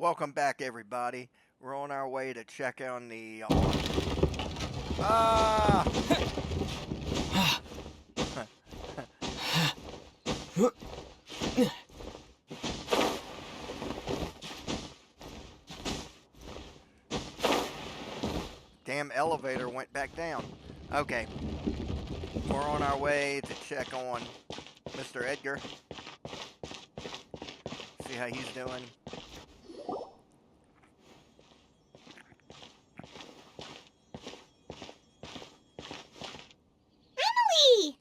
Welcome back, everybody. We're on our way to check on the. Ah! Damn elevator went back down. Okay. We're on our way to check on Mr. Edgar. See how he's doing. Emilie!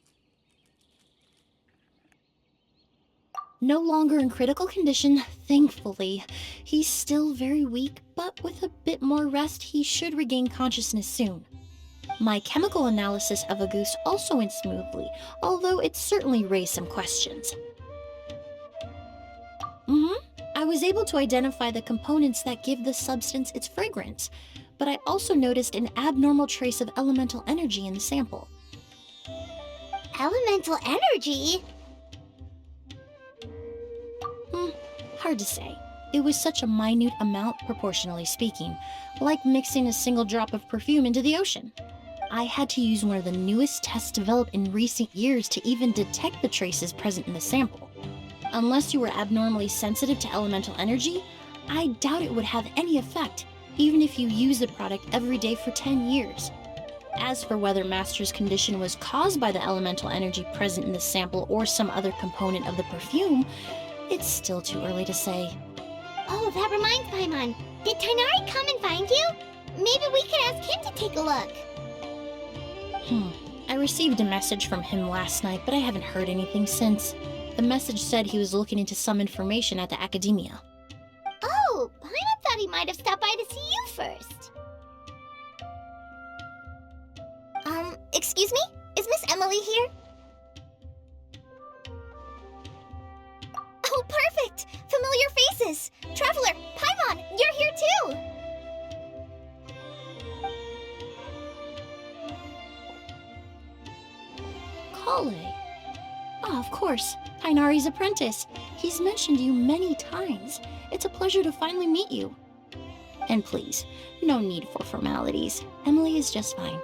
No longer in critical condition, thankfully. He's still very weak, but with a bit more rest, he should regain consciousness soon. My chemical analysis of Auguste also went smoothly, although it certainly raised some questions. I was able to identify the components that give the substance its fragrance, but I also noticed an abnormal trace of elemental energy in the sample. Elemental energy? Hard to say. It was such a minute amount, proportionally speaking, like mixing a single drop of perfume into the ocean. I had to use one of the newest tests developed in recent years to even detect the traces present in the sample. Unless you were abnormally sensitive to elemental energy, I doubt it would have any effect, even if you use the product every day for 10 years. As for whether Master's condition was caused by the elemental energy present in the sample or some other component of the perfume, it's still too early to say. Oh, that reminds Paimon. Did Tighnari come and find you? Maybe we could ask him to take a look. I received a message from him last night, but I haven't heard anything since. The message said he was looking into some information at the academia. Oh, Paimon thought he might have stopped by to see you first. Excuse me? Is Miss Emilie here? Oh, perfect! Familiar faces! Traveler, Paimon, you're here too! Kale. Ah, of course. Tighnari's apprentice. He's mentioned you many times. It's a pleasure to finally meet you. And please, no need for formalities. Emilie is just fine.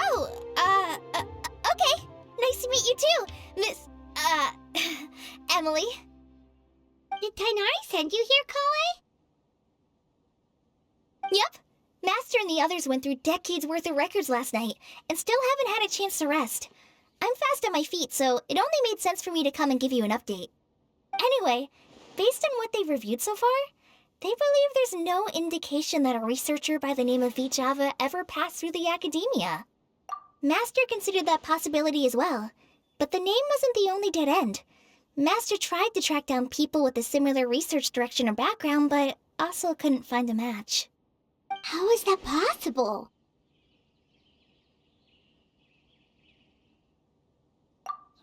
Oh, okay. Nice to meet you too, Miss, Emilie. Did Tighnari send you here, Kale? Yep. Master and the others went through decades worth of records last night, and still haven't had a chance to rest. I'm fast on my feet, so it only made sense for me to come and give you an update. Anyway, based on what they've reviewed so far, they believe there's no indication that a researcher by the name of Vijava ever passed through the academia. Master considered that possibility as well, but the name wasn't the only dead end. Master tried to track down people with a similar research direction or background, but also couldn't find a match. How is that possible?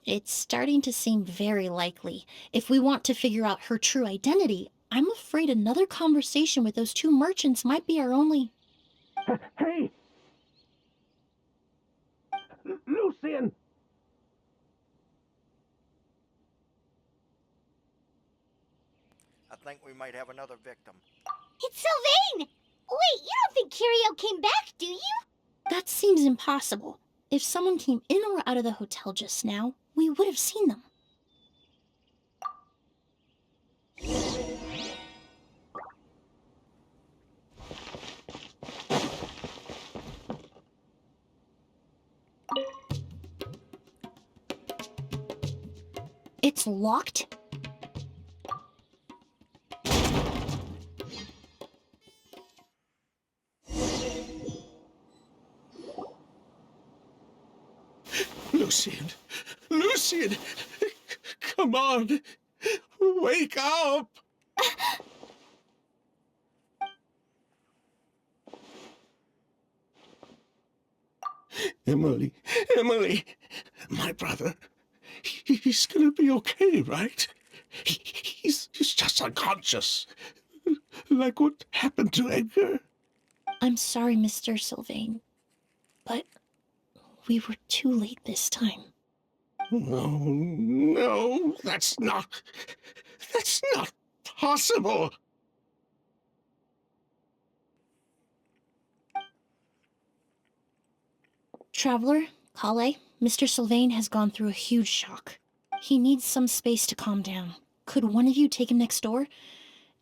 It's starting to seem very likely. If we want to figure out her true identity, I'm afraid another conversation with those two merchants might be our only... Hey! Lucian! I think we might have another victim. It's Sylvain! Wait, you don't think Curio came back, do you? That seems impossible. If someone came in or out of the hotel just now, we would have seen them. It's locked? Lucian! Lucian! Come on! Wake up! Emilie! Emilie! My brother! He's gonna be okay, right? He's just unconscious. Like what happened to Edgar. I'm sorry, Mr. Sylvain, but we were too late this time. No, that's not possible. Traveler, Kale, Mr. Sylvain has gone through a huge shock. He needs some space to calm down. Could one of you take him next door?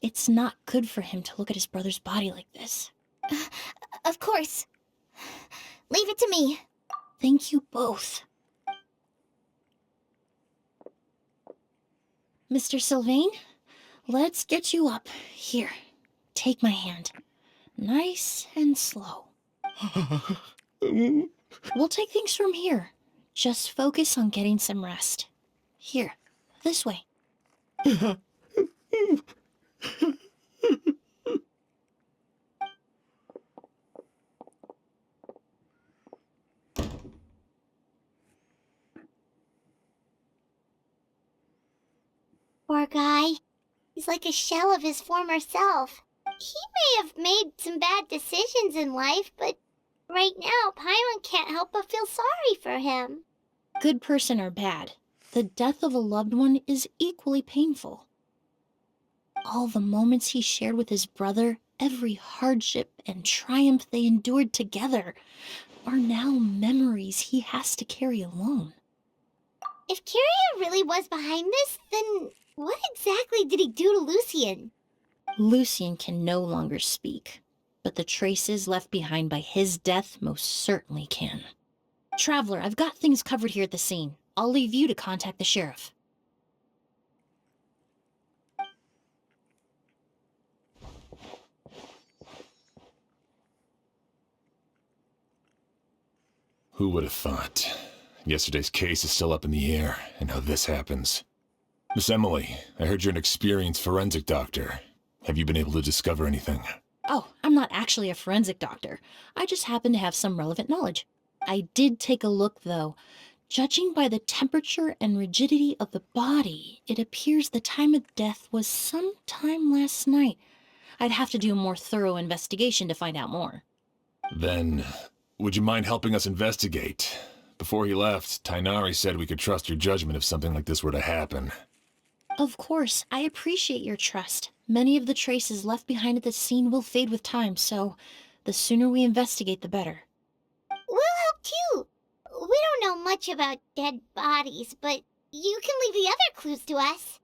It's not good for him to look at his brother's body like this. Of course. Leave it to me. Thank you both. Mr. Sylvain, let's get you up. Here, take my hand. Nice and slow. We'll take things from here. Just focus on getting some rest. Here, this way. Poor guy. He's like a shell of his former self. He may have made some bad decisions in life, but right now, Paimon can't help but feel sorry for him. Good person or bad, the death of a loved one is equally painful. All the moments he shared with his brother, every hardship and triumph they endured together, are now memories he has to carry alone. If Kiria really was behind this, then what exactly did he do to Lucien? Lucien can no longer speak, but the traces left behind by his death most certainly can. Traveler, I've got things covered here at the scene. I'll leave you to contact the sheriff. Who would have thought? Yesterday's case is still up in the air, and now this happens. Miss Emilie, I heard you're an experienced forensic doctor. Have you been able to discover anything? Oh, I'm not actually a forensic doctor. I just happen to have some relevant knowledge. I did take a look, though. Judging by the temperature and rigidity of the body, it appears the time of death was sometime last night. I'd have to do a more thorough investigation to find out more. Then, would you mind helping us investigate? Before he left, Tainari said we could trust your judgment if something like this were to happen. Of course, I appreciate your trust. Many of the traces left behind at the scene will fade with time, so the sooner we investigate, the better. We'll help too. We don't know much about dead bodies, but you can leave the other clues to us.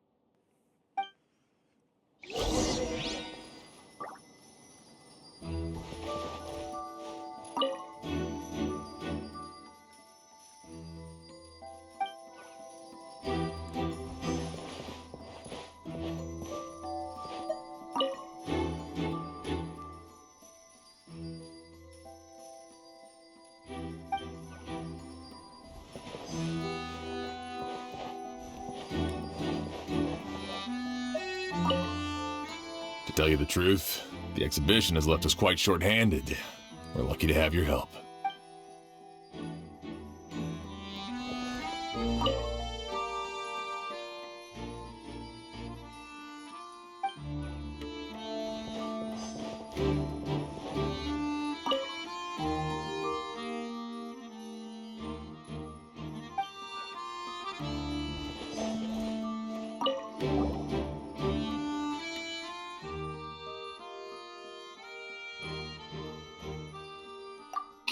To tell you the truth, the exhibition has left us quite short-handed. We're lucky to have your help.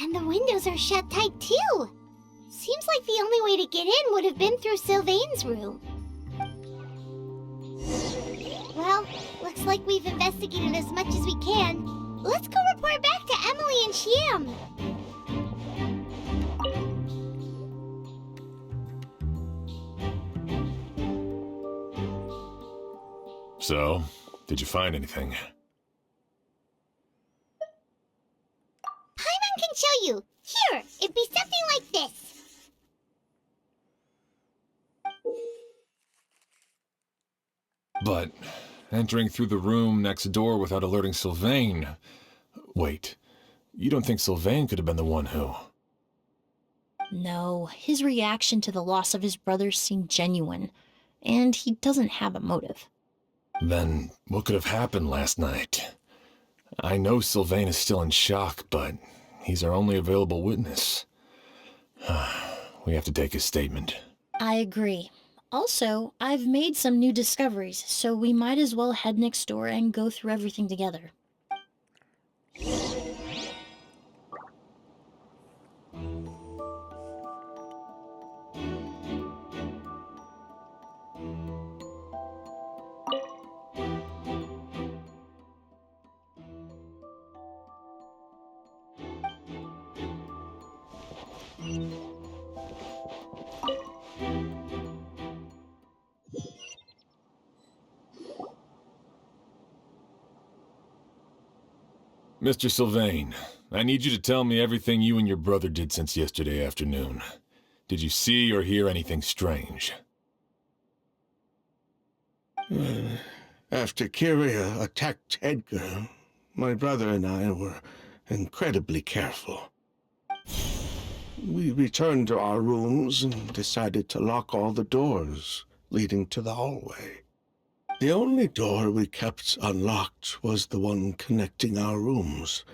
And the windows are shut tight too. Seems like the only way to get in would have been through Sylvain's room. Well, looks like we've investigated as much as we can. Let's go report back to Emilie and Shiam. So, did you find anything? Paimon can show you. Here, it'd be something like this. But entering through the room next door without alerting Sylvain... Wait, you don't think Sylvain could have been the one who... No, his reaction to the loss of his brother seemed genuine, and he doesn't have a motive. Then what could have happened last night? I know Sylvain is still in shock, but he's our only available witness. We have to take his statement. I agree. Also, I've made some new discoveries, so we might as well head next door and go through everything together. Mr. Sylvain, I need you to tell me everything you and your brother did since yesterday afternoon. Did you see or hear anything strange? After Kyria attacked Edgar, my brother and I were incredibly careful. We returned to our rooms and decided to lock all the doors leading to the hallway. The only door we kept unlocked was the one connecting our rooms.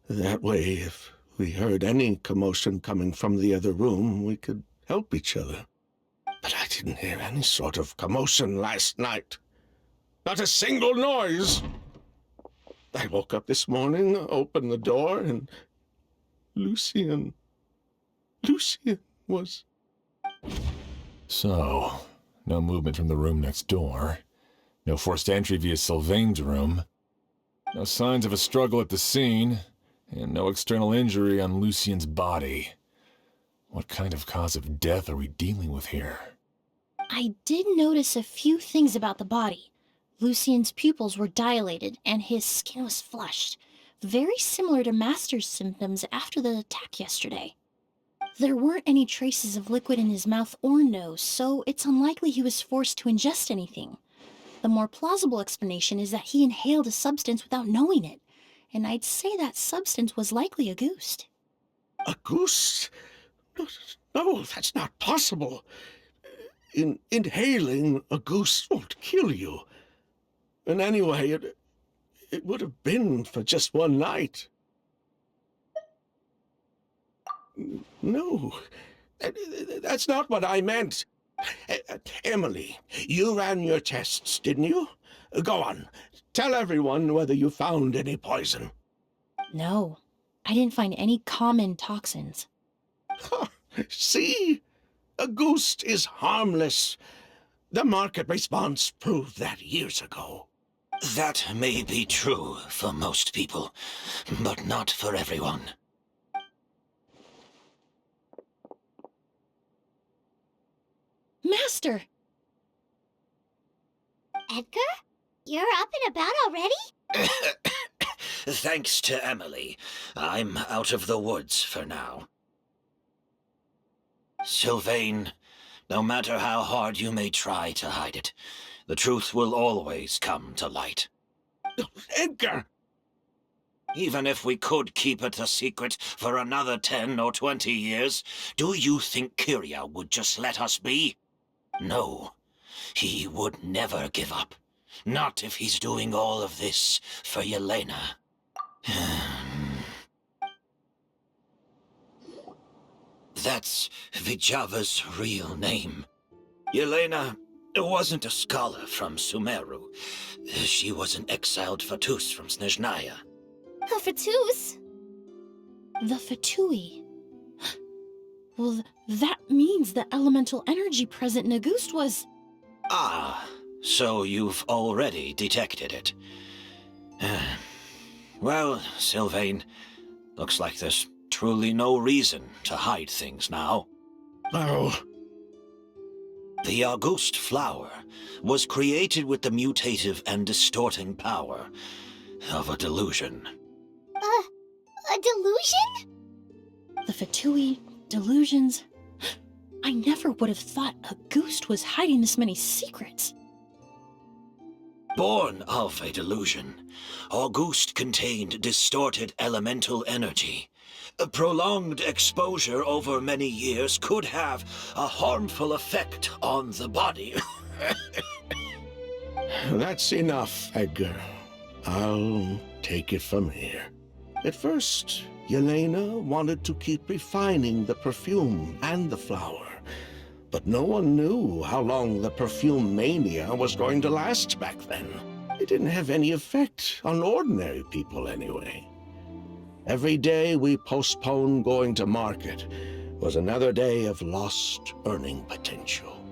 That way, if we heard any commotion coming from the other room, we could help each other. But I didn't hear any sort of commotion last night. Not a single noise. I woke up this morning, opened the door, and Lucian was... So, no movement from the room next door. No forced entry via Sylvain's room. No signs of a struggle at the scene. And no external injury on Lucian's body. What kind of cause of death are we dealing with here? I did notice a few things about the body. Lucian's pupils were dilated, and his skin was flushed, very similar to Master's symptoms after the attack yesterday. There weren't any traces of liquid in his mouth or nose, so it's unlikely he was forced to ingest anything. The more plausible explanation is that he inhaled a substance without knowing it, and I'd say that substance was likely a ghost. A goose? No, that's not possible. Inhaling a goose won't kill you. And anyway, it would have been for just one night. No, that's not what I meant. Emilie, you ran your tests, didn't you? Go on, tell everyone whether you found any poison. No, I didn't find any common toxins. See? A ghost is harmless. The market response proved that years ago. That may be true for most people, but not for everyone. Master! Edgar? You're up and about already? Thanks to Emilie, I'm out of the woods for now. Sylvain, no matter how hard you may try to hide it, the truth will always come to light. Edgar! Even if we could keep it a secret for another 10 or 20 years, do you think Kyria would just let us be? No, he would never give up. Not if he's doing all of this for Yelena. That's Vijava's real name. Yelena wasn't a scholar from Sumeru. She was an exiled Fatus from Snezhnaya. A Fatus? The Fatui. Well, that means the elemental energy present in Auguste was... Ah, so you've already detected it. Well, Sylvain, looks like there's truly no reason to hide things now. Oh. The Auguste flower was created with the mutative and distorting power of a delusion. A delusion? The Fatui, delusions... I never would have thought Auguste was hiding this many secrets. Born of a delusion, Auguste contained distorted elemental energy. A prolonged exposure over many years could have a harmful effect on the body. That's enough, Edgar. I'll take it from here. At first, Yelena wanted to keep refining the perfume and the flower. But no one knew how long the perfume mania was going to last back then. It didn't have any effect on ordinary people anyway. Every day we postponed going to market was another day of lost earning potential.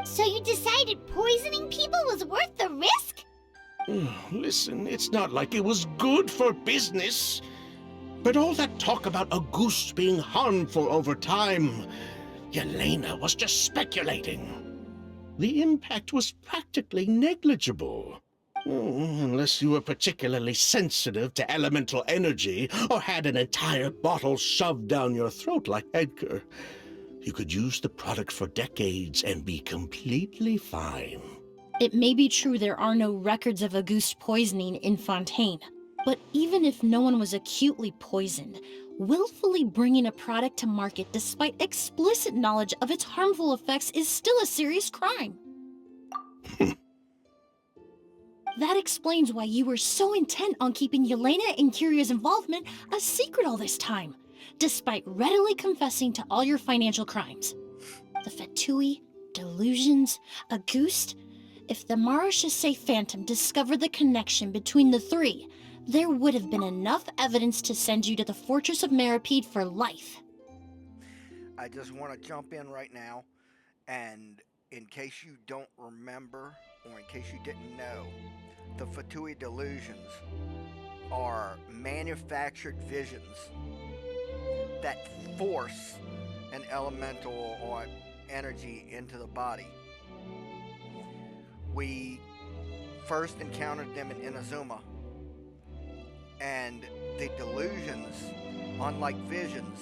So you decided poisoning people was worth the risk? Listen, it's not like it was good for business. But all that talk about Auguste being harmful over time, Yelena was just speculating. The impact was practically negligible. Unless you were particularly sensitive to elemental energy or had an entire bottle shoved down your throat like Edgar. You could use the product for decades and be completely fine. It may be true there are no records of Auguste poisoning in Fontaine, but even if no one was acutely poisoned, willfully bringing a product to market despite explicit knowledge of its harmful effects is still a serious crime. That explains why you were so intent on keeping Yelena and Kyria's involvement a secret all this time, despite readily confessing to all your financial crimes. The Fatui, delusions, Auguste. If the Marechaussee Phantom discovered the connection between the three, there would have been enough evidence to send you to the Fortress of Meripede for life. I just want to jump in right now, and in case you don't remember, or in case you didn't know, the Fatui delusions are manufactured visions that force an elemental or energy into the body. We first encountered them in Inazuma, and the delusions, unlike visions,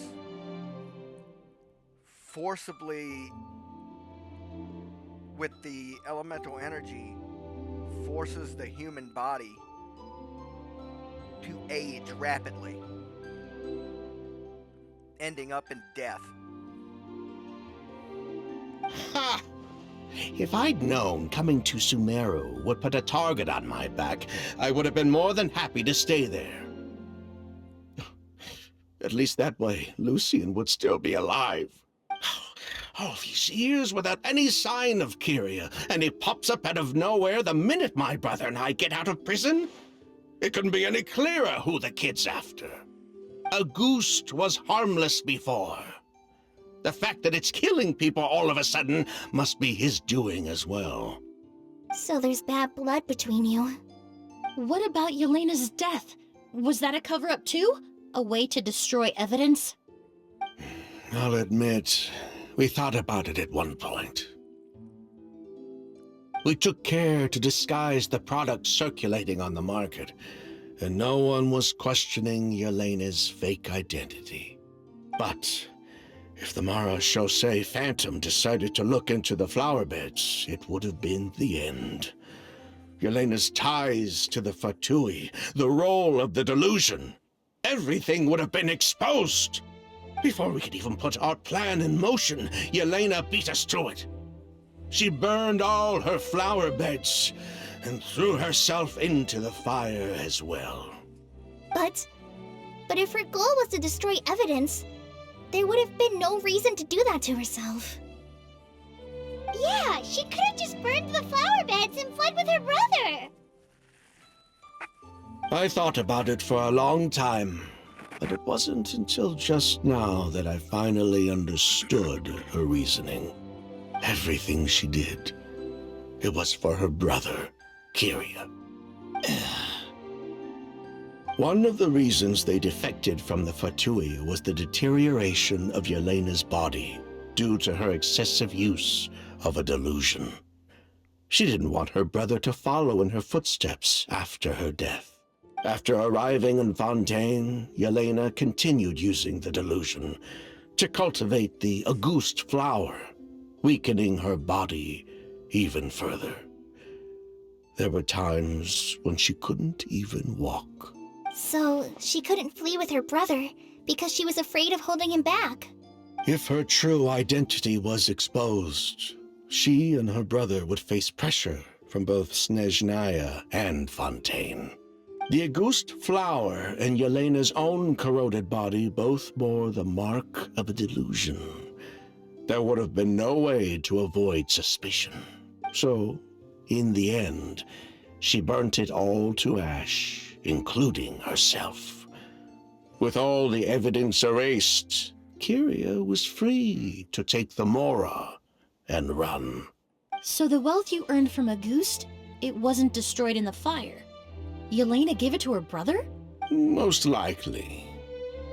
forcibly, with the elemental energy, forces the human body to age rapidly, ending up in death. Ha! If I'd known coming to Sumeru would put a target on my back, I would have been more than happy to stay there. At least that way, Lucian would still be alive. All these years without any sign of Kyria, and he pops up out of nowhere the minute my brother and I get out of prison? It couldn't be any clearer who the kid's after. Auguste was harmless before. The fact that it's killing people all of a sudden must be his doing as well. So there's bad blood between you. What about Yelena's death? Was that a cover-up too? A way to destroy evidence? I'll admit, we thought about it at one point. We took care to disguise the product circulating on the market, and no one was questioning Yelena's fake identity. But if the Marechaussee Phantom decided to look into the flower beds, it would have been the end. Yelena's ties to the Fatui, the role of the delusion, everything would have been exposed. Before we could even put our plan in motion, Yelena beat us to it. She burned all her flower beds and threw herself into the fire as well. But if her goal was to destroy evidence, there would have been no reason to do that to herself. Yeah, she could have just burned the flower beds and fled with her brother. I thought about it for a long time, but it wasn't until just now that I finally understood her reasoning. Everything she did, it was for her brother, Kyria. One of the reasons they defected from the Fatui was the deterioration of Yelena's body due to her excessive use of a delusion. She didn't want her brother to follow in her footsteps after her death. After arriving in Fontaine, Yelena continued using the delusion to cultivate the Auguste flower, weakening her body even further. There were times when she couldn't even walk. So she couldn't flee with her brother because she was afraid of holding him back. If her true identity was exposed, she and her brother would face pressure from both Snezhnaya and Fontaine. The Auguste flower and Yelena's own corroded body both bore the mark of a delusion. There would have been no way to avoid suspicion. So, in the end, she burnt it all to ash, including herself. With all the evidence erased, Kyria was free to take the Mora and run. So the wealth you earned from Auguste, it wasn't destroyed in the fire. Yelena gave it to her brother? Most likely.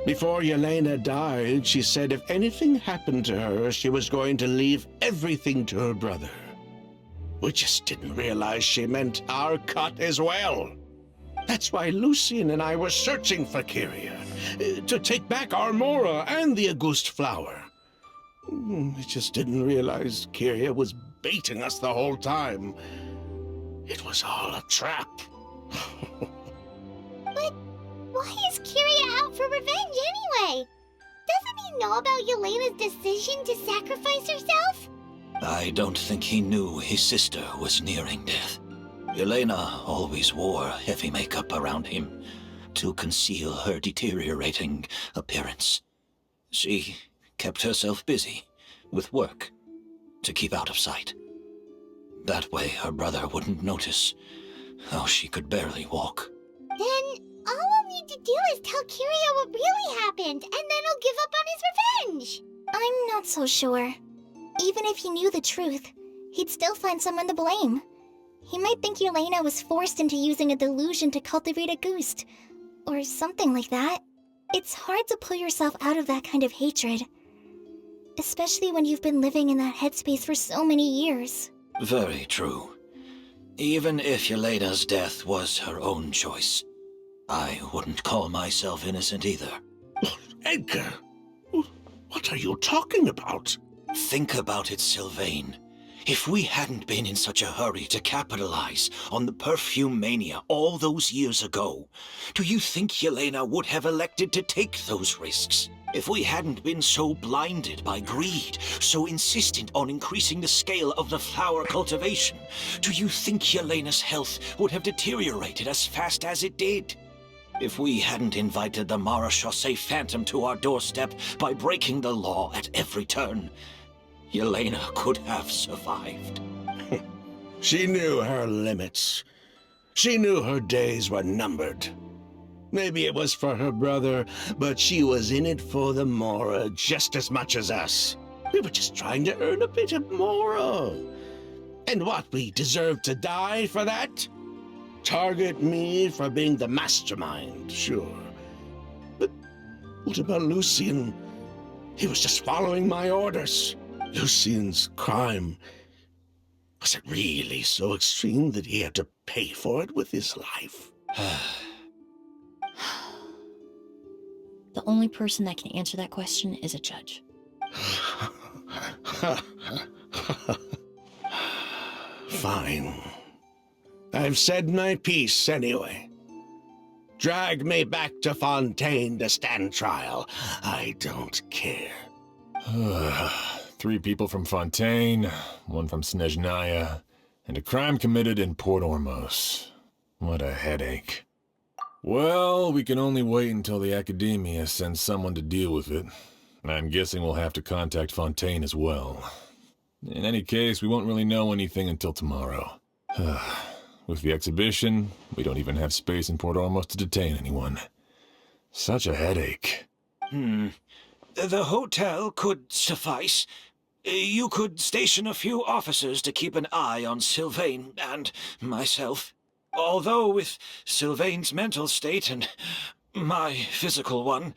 Before Yelena died, she said if anything happened to her, she was going to leave everything to her brother. We just didn't realize she meant our cut as well. That's why Lucian and I were searching for Kyria, to take back Armora and the Auguste flower. We just didn't realize Kyria was baiting us the whole time. It was all a trap. But why is Kyria out for revenge anyway? Doesn't he know about Yelena's decision to sacrifice herself? I don't think he knew his sister was nearing death. Yelena always wore heavy makeup around him to conceal her deteriorating appearance. She kept herself busy with work to keep out of sight. That way her brother wouldn't notice how she could barely walk. Then all we'll need to do is tell Kyria what really happened, and then he'll give up on his revenge. I'm not so sure. Even if he knew the truth, he'd still find someone to blame. He might think Yelena was forced into using a delusion to cultivate a ghost, or something like that. It's hard to pull yourself out of that kind of hatred, especially when you've been living in that headspace for so many years. Very true. Even if Yelena's death was her own choice, I wouldn't call myself innocent either. Edgar, what are you talking about? Think about it, Sylvain. If we hadn't been in such a hurry to capitalize on the perfume mania all those years ago, do you think Yelena would have elected to take those risks? If we hadn't been so blinded by greed, so insistent on increasing the scale of the flower cultivation, do you think Yelena's health would have deteriorated as fast as it did? If we hadn't invited the Marechaussee Phantom to our doorstep by breaking the law at every turn, Yelena could have survived. She knew her limits. She knew her days were numbered. Maybe it was for her brother, but she was in it for the Mora just as much as us. We were just trying to earn a bit of Mora. And what, we deserve to die for that? Target me for being the mastermind, sure. But what about Lucian? He was just following my orders. Lucian's crime, was it really so extreme that he had to pay for it with his life? The only person that can answer that question is a judge. Fine. I've said my piece anyway. Drag me back to Fontaine to stand trial. I don't care. 3 people from Fontaine, 1 from Snezhnaya, and a crime committed in Port Ormos. What a headache. Well, we can only wait until the Academia sends someone to deal with it. I'm guessing we'll have to contact Fontaine as well. In any case, we won't really know anything until tomorrow. With the exhibition, we don't even have space in Port Ormos to detain anyone. Such a headache. The hotel could suffice. You could station a few officers to keep an eye on Sylvain and myself. Although with Sylvain's mental state and my physical one,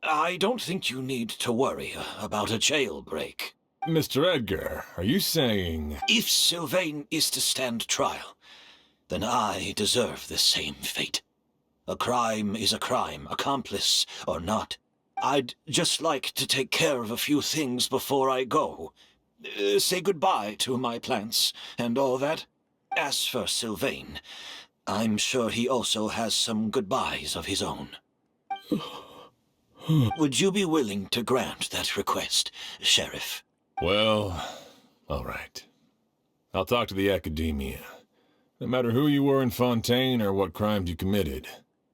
I don't think you need to worry about a jailbreak. Mr. Edgar, are you saying... If Sylvain is to stand trial, then I deserve the same fate. A crime is a crime, accomplice or not. I'd just like to take care of a few things before I go. Say goodbye to my plants and all that. As for Sylvain, I'm sure he also has some goodbyes of his own. Would you be willing to grant that request, Sheriff? Well, all right. I'll talk to the Academia. No matter who you were in Fontaine or what crimes you committed,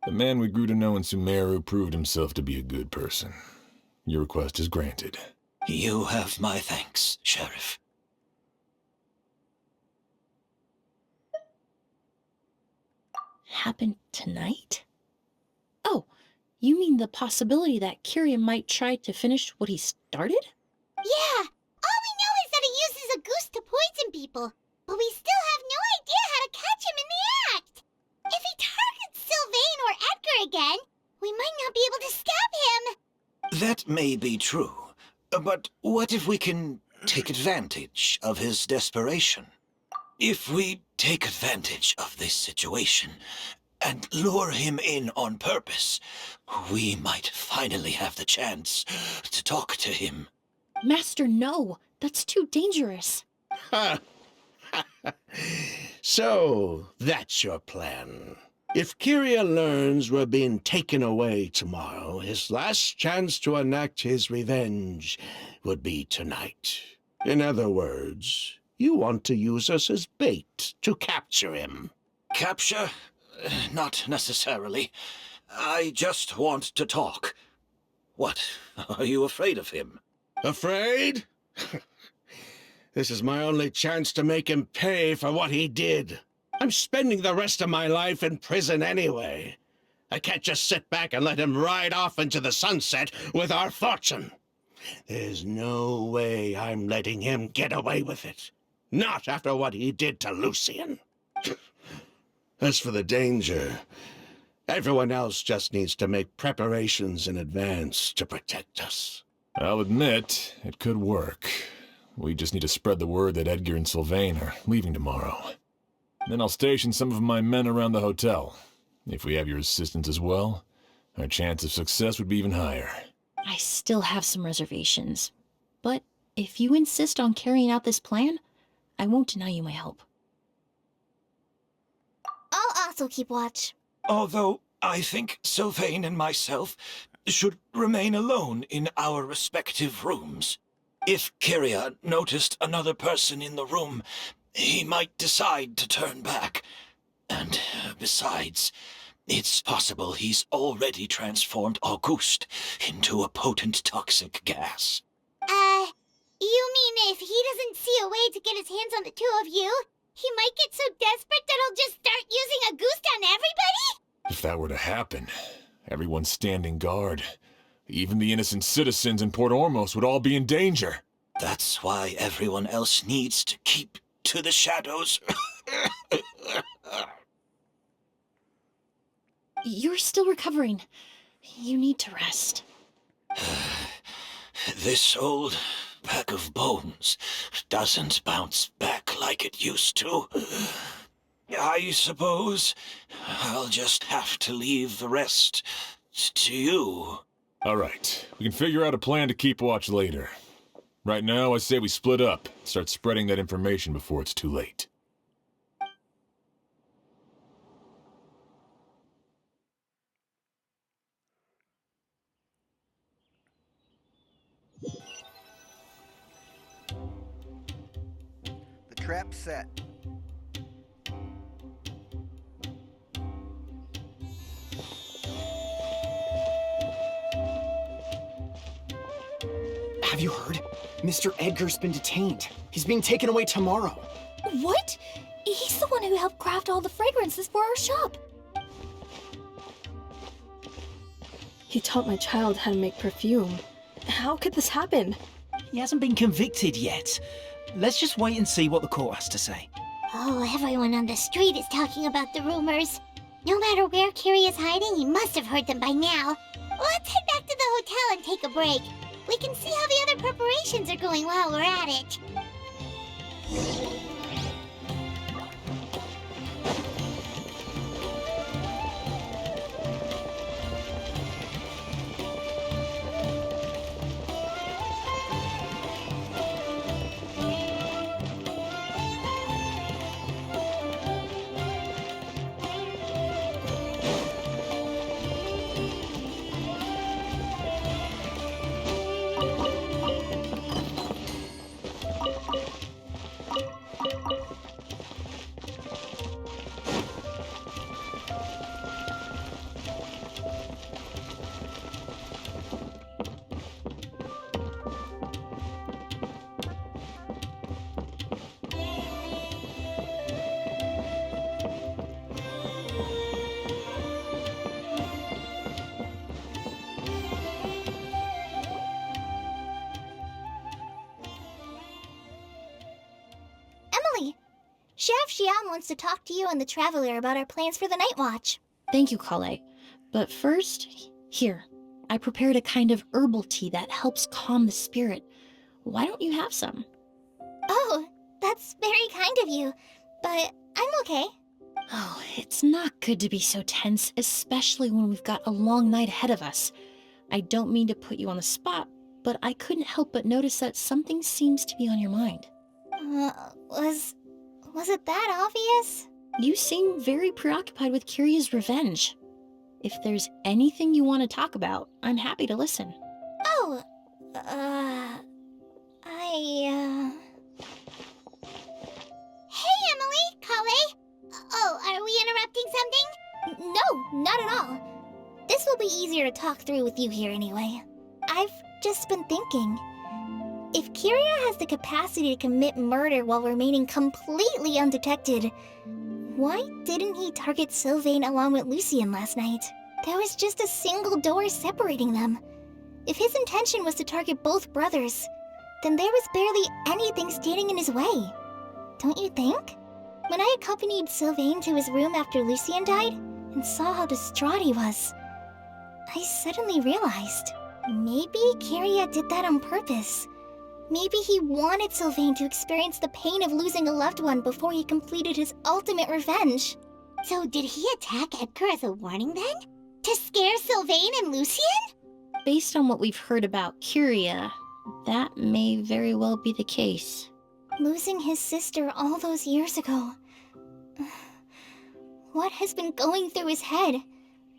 the man we grew to know in Sumeru proved himself to be a good person. Your request is granted. You have my thanks, Sheriff. Happened tonight? Oh, you mean the possibility that Kyria might try to finish what he started? Yeah, all we know is that he uses a goose to poison people, but we still have no idea how to catch him in the act. If he targets Sylvain or Edgar again, we might not be able to stop him. That may be true, but what if we can take advantage of his desperation? If we take advantage of this situation and lure him in on purpose, we might finally have the chance to talk to him. Master, no. That's too dangerous. Ha! So, that's your plan. If Kyria learns we're being taken away tomorrow, his last chance to enact his revenge would be tonight. In other words, you want to use us as bait to capture him. Capture? Not necessarily. I just want to talk. What? Are you afraid of him? Afraid? This is my only chance to make him pay for what he did. I'm spending the rest of my life in prison anyway. I can't just sit back and let him ride off into the sunset with our fortune. There's no way I'm letting him get away with it. Not after what he did to Lucian. As for the danger, everyone else just needs to make preparations in advance to protect us. I'll admit, it could work. We just need to spread the word that Edgar and Sylvain are leaving tomorrow. Then I'll station some of my men around the hotel. If we have your assistance as well, our chance of success would be even higher. I still have some reservations. But if you insist on carrying out this plan, I won't deny you my help. I'll also keep watch. Although I think Sylvain and myself should remain alone in our respective rooms. If Kyria noticed another person in the room, he might decide to turn back. And besides, it's possible he's already transformed Auguste into a potent toxic gas. You mean if he doesn't see a way to get his hands on the two of you, he might get so desperate that he'll just start using Auguste on everybody? If that were to happen, everyone's standing guard. Even the innocent citizens in Port Ormos would all be in danger. That's why everyone else needs to keep to the shadows. You're still recovering. You need to rest. This old bag of bones doesn't bounce back like it used to. I suppose I'll just have to leave the rest to you. All right, we can figure out a plan to keep watch later. Right now, I say we split up, start spreading that information before it's too late. The trap's set. Have you heard? Mr. Edgar's been detained. He's being taken away tomorrow. What? He's the one who helped craft all the fragrances for our shop. He taught my child how to make perfume. How could this happen? He hasn't been convicted yet. Let's just wait and see what the court has to say. Oh, everyone on the street is talking about the rumors. No matter where Kyria is hiding, he must have heard them by now. Let's head back to the hotel and take a break. We can see how the other preparations are going while we're at it. Emilie, Chef Xian wants to talk to you and the Traveler about our plans for the Night Watch. Thank you, Kale. But first, here. I prepared a kind of herbal tea that helps calm the spirit. Why don't you have some? Oh, that's very kind of you. but I'm okay. Oh, it's not good to be so tense, especially when we've got a long night ahead of us. I don't mean to put you on the spot, but I couldn't help but notice that something seems to be on your mind. Was it that obvious? You seem very preoccupied with Kiria's revenge. If there's anything you want to talk about, I'm happy to listen. Oh, Hey, Emily, Kale. Oh, are we interrupting something? No, not at all. This will be easier to talk through with you here anyway. I've just been thinking. If Kiria has the capacity to commit murder while remaining completely undetected, why didn't he target Sylvain along with Lucien last night? There was just a single door separating them. If his intention was to target both brothers, then there was barely anything standing in his way. Don't you think? When I accompanied Sylvain to his room after Lucien died and saw how distraught he was, I suddenly realized maybe Kiria did that on purpose. Maybe he wanted Sylvain to experience the pain of losing a loved one before he completed his ultimate revenge. So did he attack Edgar as a warning then? To scare Sylvain and Lucien? Based on what we've heard about Kiria, that may very well be the case. Losing his sister all those years ago. What has been going through his head?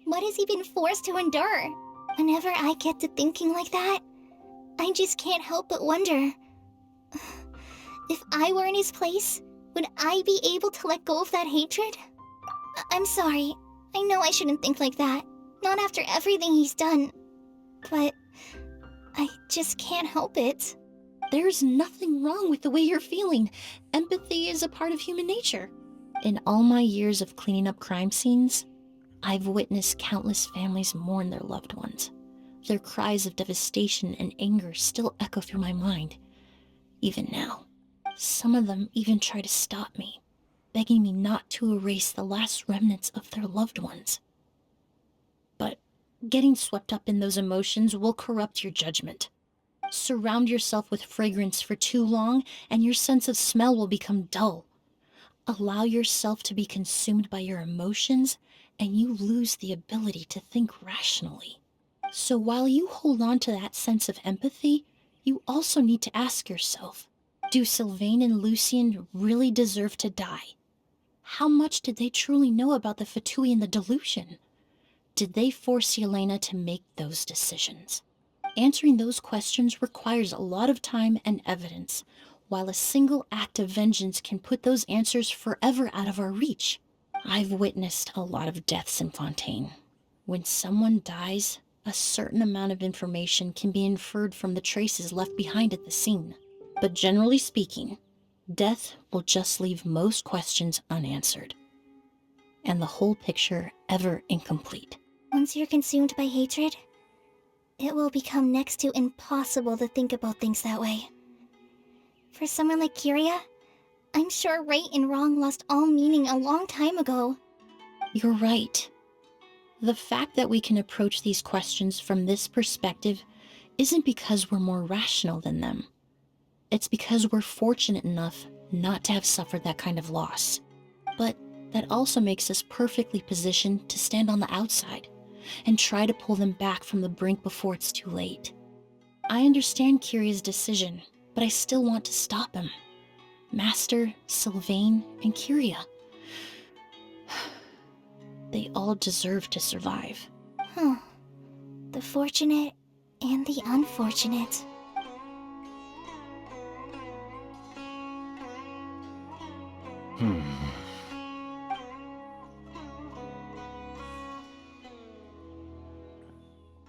What has he been forced to endure? Whenever I get to thinking like that, I just can't help but wonder. If I were in his place, would I be able to let go of that hatred? I'm sorry. I know I shouldn't think like that. Not after everything he's done. But I just can't help it. There's nothing wrong with the way you're feeling. Empathy is a part of human nature. In all my years of cleaning up crime scenes, I've witnessed countless families mourn their loved ones. Their cries of devastation and anger still echo through my mind, even now. Some of them even try to stop me, begging me not to erase the last remnants of their loved ones. But getting swept up in those emotions will corrupt your judgment. Surround yourself with fragrance for too long, and your sense of smell will become dull. Allow yourself to be consumed by your emotions, and you lose the ability to think rationally. So while you hold on to that sense of empathy, you also need to ask yourself, do Sylvain and Lucien really deserve to die? How much did they truly know about the Fatui and the delusion? Did they force Yelena to make those decisions? Answering those questions requires a lot of time and evidence, while a single act of vengeance can put those answers forever out of our reach. I've witnessed a lot of deaths in Fontaine. When someone dies, a certain amount of information can be inferred from the traces left behind at the scene. But generally speaking, death will just leave most questions unanswered, and the whole picture ever incomplete. Once you're consumed by hatred, it will become next to impossible to think about things that way. For someone like Kiria, I'm sure right and wrong lost all meaning a long time ago. You're right. The fact that we can approach these questions from this perspective isn't because we're more rational than them. It's because we're fortunate enough not to have suffered that kind of loss. But that also makes us perfectly positioned to stand on the outside and try to pull them back from the brink before it's too late. I understand Kiria's decision, but I still want to stop him. Master, Sylvain, and Kiria. They all deserve to survive. The fortunate and the unfortunate.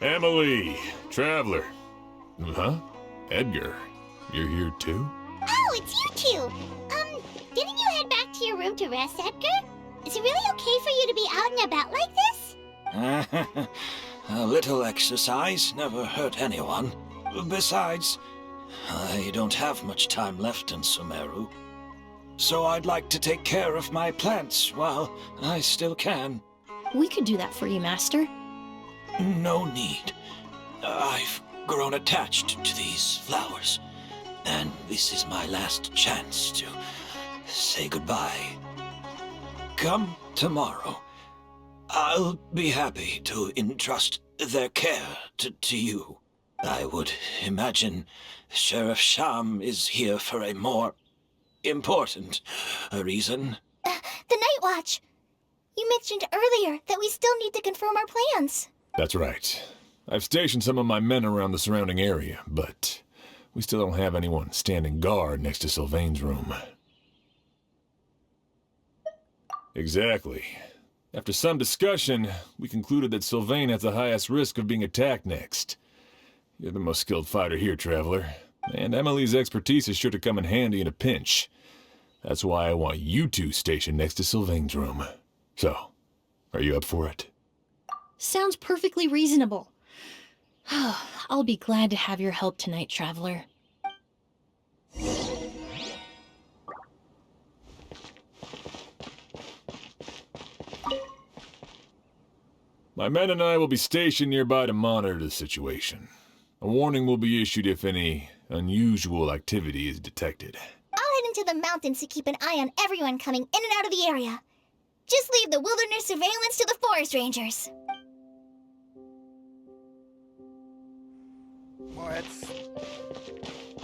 Emilie, Traveler. Huh? Edgar, you're here too? Oh, it's you two! Didn't you head back to your room to rest, Edgar? Is it really okay for you to be out and about like this? A little exercise never hurt anyone. Besides, I don't have much time left in Sumeru. So I'd like to take care of my plants while I still can. We could do that for you, Master. No need. I've grown attached to these flowers, and this is my last chance to say goodbye come tomorrow, I'll be happy to entrust their care to you. I would imagine Sheriff Sham is here for a more important reason. The Night Watch! You mentioned earlier that we still need to confirm our plans. That's right. I've stationed some of my men around the surrounding area, but we still don't have anyone standing guard next to Sylvain's room. Exactly. After some discussion, we concluded that Sylvain has the highest risk of being attacked next. You're the most skilled fighter here, Traveler, and Emilie's expertise is sure to come in handy in a pinch. That's why I want you two stationed next to Sylvain's room. So, are you up for it? Sounds perfectly reasonable. I'll be glad to have your help tonight, Traveler. My men and I will be stationed nearby to monitor the situation. A warning will be issued if any unusual activity is detected. I'll head into the mountains to keep an eye on everyone coming in and out of the area. Just leave the wilderness surveillance to the forest rangers. Well, that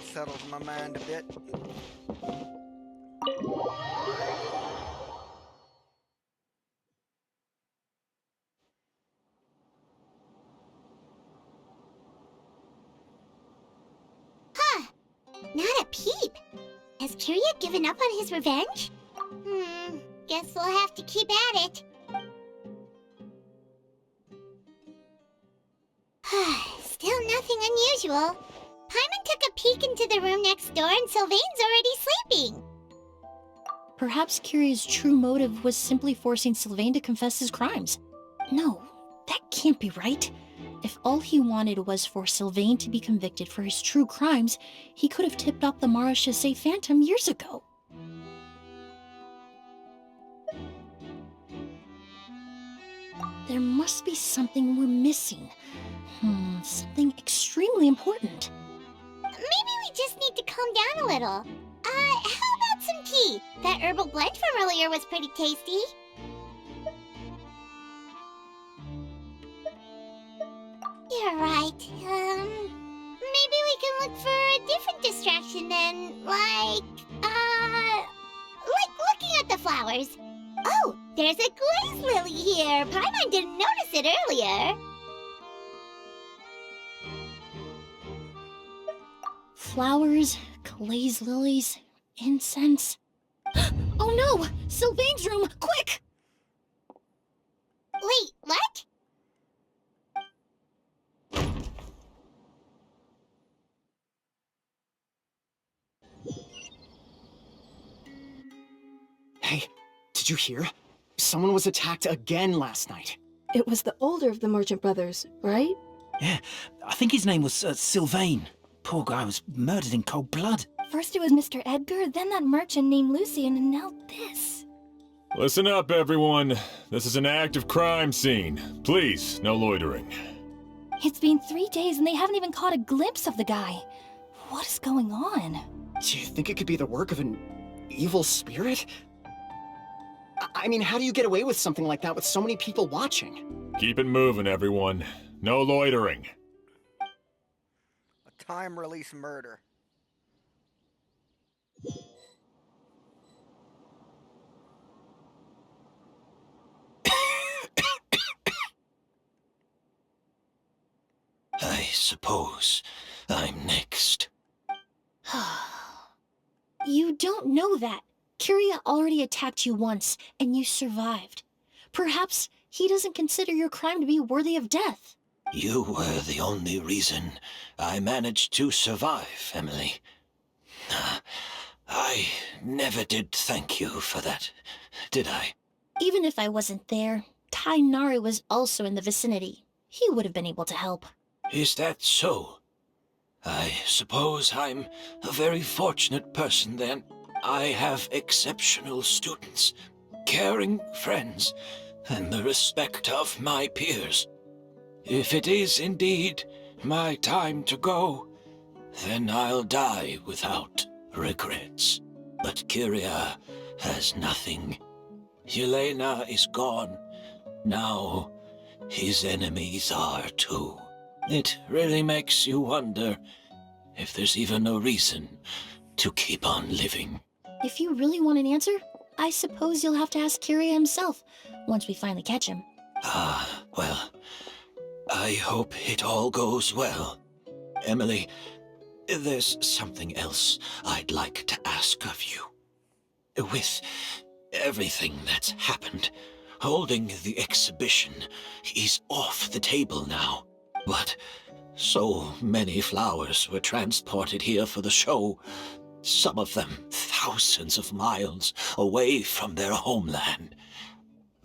settles my mind a bit. Huh. Not a peep. Has Kirya given up on his revenge? Guess we'll have to keep at it. Still nothing unusual. Paimon took a peek into the room next door and Sylvain's already sleeping. Perhaps Kirya's true motive was simply forcing Sylvain to confess his crimes. No, that can't be right. If all he wanted was for Sylvain to be convicted for his true crimes, he could have tipped off the Marechaussee Phantom years ago. There must be something we're missing. Something extremely important. Maybe we just need to calm down a little. How about some tea? That herbal blend from earlier was pretty tasty. You're right. Maybe we can look for a different distraction then, like looking at the flowers. Oh, there's a glaze lily here. Paimon didn't notice it earlier. Flowers, glaze lilies, incense. Oh no! Sylvain's room! Quick! Wait, what? Hey, did you hear? Someone was attacked again last night. It was the older of the merchant brothers, right? Yeah, I think his name was Sylvain. Poor guy was murdered in cold blood. First it was Mr. Edgar, then that merchant named Lucian, and now this. Listen up, everyone. This is an active crime scene. Please, no loitering. It's been 3 days and they haven't even caught a glimpse of the guy. What is going on? Do you think it could be the work of an evil spirit? I mean, how do you get away with something like that with so many people watching? Keep it moving, everyone. No loitering. A time-release murder. I suppose I'm next. You don't know that. Kirya already attacked you once, and you survived. Perhaps he doesn't consider your crime to be worthy of death. You were the only reason I managed to survive, Emilie. I never did thank you for that, did I? Even if I wasn't there, Tainari was also in the vicinity. He would have been able to help. Is that so? I suppose I'm a very fortunate person then. I have exceptional students, caring friends, and the respect of my peers. If it is indeed my time to go, then I'll die without regrets. But Kirya has nothing. Yelena is gone. Now, his enemies are too. It really makes you wonder if there's even a reason to keep on living. If you really want an answer, I suppose you'll have to ask Kyria himself once we finally catch him. Well, I hope it all goes well. Emilie, there's something else I'd like to ask of you. With everything that's happened, holding the exhibition is off the table now. But so many flowers were transported here for the show, some of them thousands of miles away from their homeland.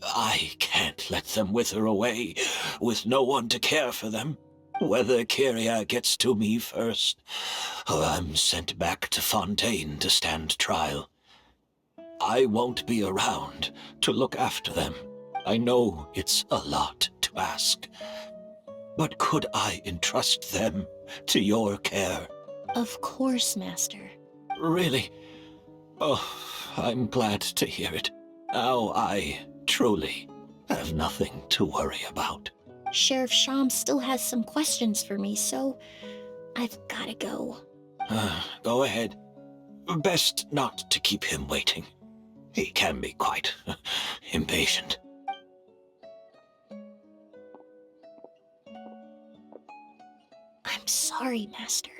I can't let them wither away with no one to care for them. Whether Kyria gets to me first, or I'm sent back to Fontaine to stand trial. I won't be around to look after them. I know it's a lot to ask. But could I entrust them to your care? Of course, Master. Really? Oh, I'm glad to hear it. Now I truly have nothing to worry about. Sheriff Sham still has some questions for me, so I've gotta go. Go ahead. Best not to keep him waiting. He can be quite impatient. I'm sorry, Master.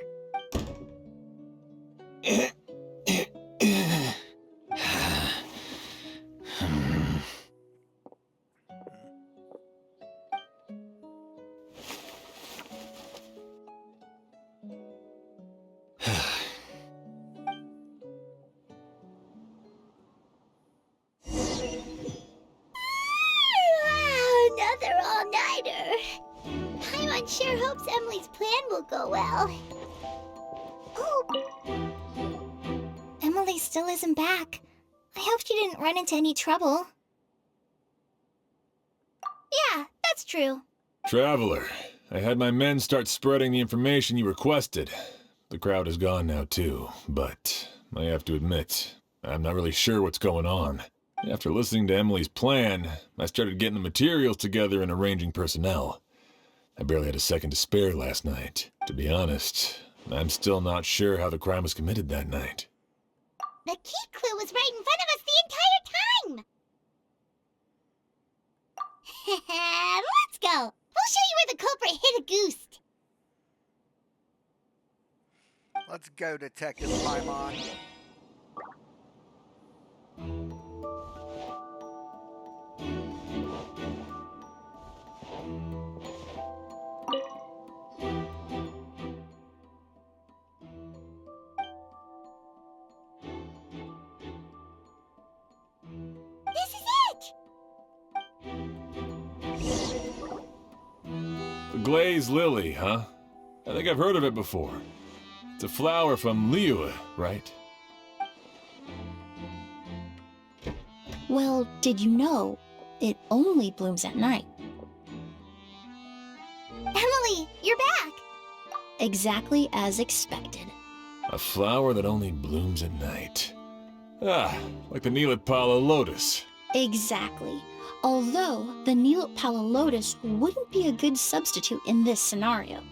Another all-nighter. Paimon sure hopes Emilie's plan will go well. Oh! Emilie still isn't back. I hope she didn't run into any trouble. Yeah, that's true. Traveler, I had my men start spreading the information you requested. The crowd is gone now too, but I have to admit, I'm not really sure what's going on. After listening to Emilie's plan, I started getting the materials together and arranging personnel. I barely had a second to spare last night. To be honest, I'm still not sure how the crime was committed that night. The key clue was right in front of us the entire time! Let's go! We'll show you where the culprit hid a goose! Let's go, Detective Paimon. This is it! The glazed lily, huh? I think I've heard of it before. It's a flower from Liyue, right? Well, did you know it only blooms at night? Emilie, you're back! Exactly as expected. A flower that only blooms at night. Ah, like the Neelitpala lotus. Exactly. Although the Neelitpala lotus wouldn't be a good substitute in this scenario.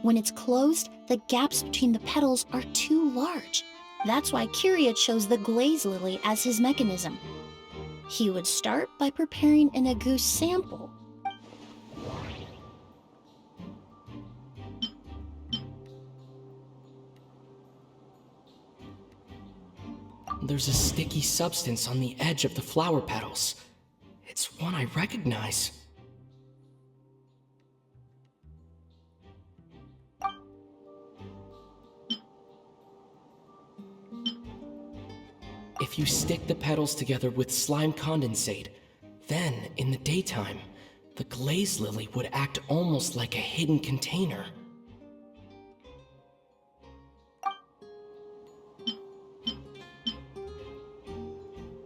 When it's closed, the gaps between the petals are too large. That's why Kyria chose the glaze lily as his mechanism. He would start by preparing an agouti sample. There's a sticky substance on the edge of the flower petals. It's one I recognize. If you stick the petals together with slime condensate, then, in the daytime, the glaze lily would act almost like a hidden container.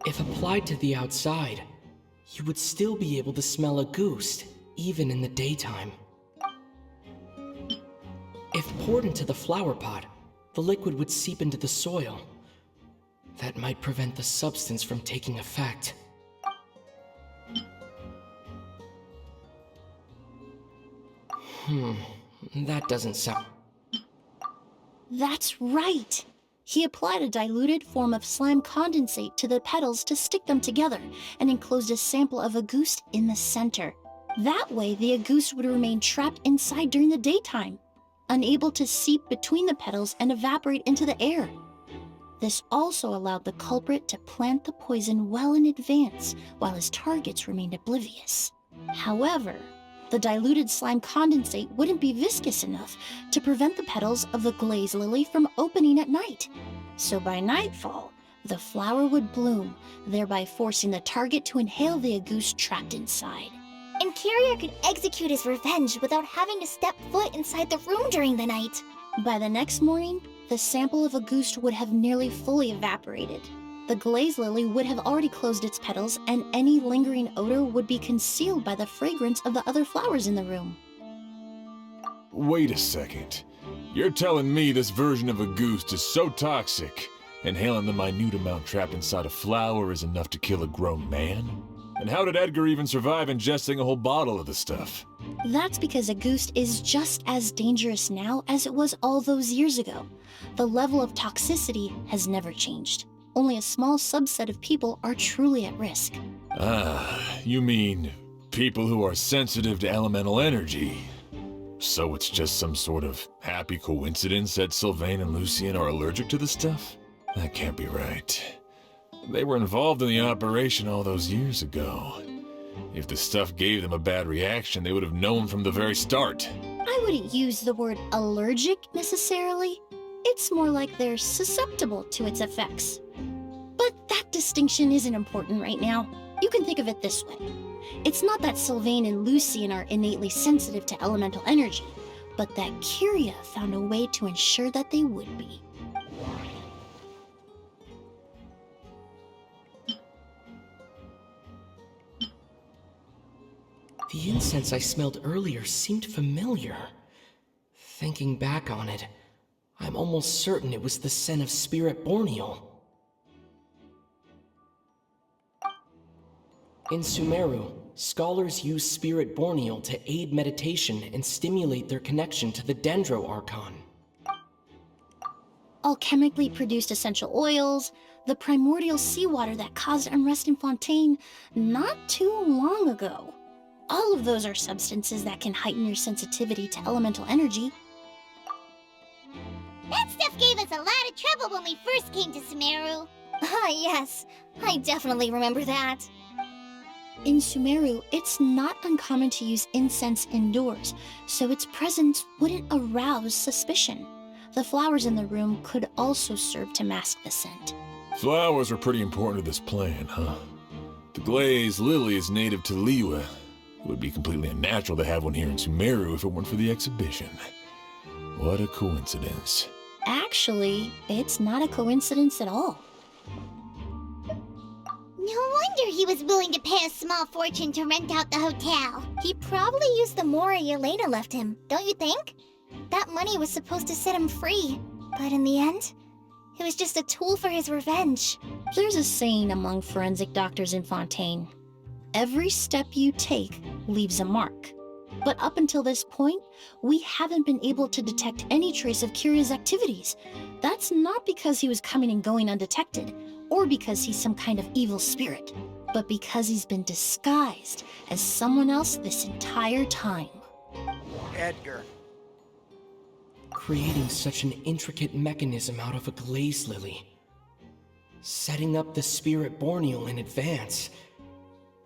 If applied to the outside, you would still be able to smell a goose, even in the daytime. If poured into the flower pot, the liquid would seep into the soil. That might prevent the substance from taking effect. That doesn't sound... That's right! He applied a diluted form of slime condensate to the petals to stick them together and enclosed a sample of agoost in the center. That way, the agoost would remain trapped inside during the daytime, unable to seep between the petals and evaporate into the air. This also allowed the culprit to plant the poison well in advance while his targets remained oblivious. However, the diluted slime condensate wouldn't be viscous enough to prevent the petals of the glaze lily from opening at night. So by nightfall, the flower would bloom, thereby forcing the target to inhale the agoost trapped inside. And Kyria could execute his revenge without having to step foot inside the room during the night. By the next morning, the sample of agoost would have nearly fully evaporated. The glaze lily would have already closed its petals, and any lingering odor would be concealed by the fragrance of the other flowers in the room. Wait a second. You're telling me this version of agoost is so toxic, inhaling the minute amount trapped inside a flower is enough to kill a grown man? And how did Edgar even survive ingesting a whole bottle of the stuff? That's because agoost is just as dangerous now as it was all those years ago. The level of toxicity has never changed. Only a small subset of people are truly at risk. Ah, you mean people who are sensitive to elemental energy. So it's just some sort of happy coincidence that Sylvain and Lucien are allergic to the stuff? That can't be right. They were involved in the operation all those years ago. If the stuff gave them a bad reaction, they would have known from the very start. I wouldn't use the word allergic necessarily. It's more like they're susceptible to its effects. But that distinction isn't important right now. You can think of it this way. It's not that Sylvain and Lucien are innately sensitive to elemental energy, but that Kyria found a way to ensure that they would be. The incense I smelled earlier seemed familiar. Thinking back on it, I'm almost certain it was the scent of Spirit Borneal. In Sumeru, scholars use Spirit Borneal to aid meditation and stimulate their connection to the Dendro Archon. Alchemically produced essential oils, the primordial seawater that caused unrest in Fontaine not too long ago. All of those are substances that can heighten your sensitivity to elemental energy. That stuff gave us a lot of trouble when we first came to Sumeru. Ah, yes. I definitely remember that. In Sumeru, it's not uncommon to use incense indoors, so its presence wouldn't arouse suspicion. The flowers in the room could also serve to mask the scent. Flowers were pretty important to this plan, huh? The glaze lily is native to Liyue. It would be completely unnatural to have one here in Sumeru if it weren't for the exhibition. What a coincidence. Actually, it's not a coincidence at all. No wonder he was willing to pay a small fortune to rent out the hotel. He probably used the Mora Yelena left him, don't you think? That money was supposed to set him free, but in the end, it was just a tool for his revenge. There's a saying among forensic doctors in Fontaine. Every step you take leaves a mark. But up until this point, we haven't been able to detect any trace of Kyria's activities. That's not because he was coming and going undetected, or because he's some kind of evil spirit, but because he's been disguised as someone else this entire time. Edgar. Creating such an intricate mechanism out of a glaze lily. Setting up the Spirit Borneal in advance.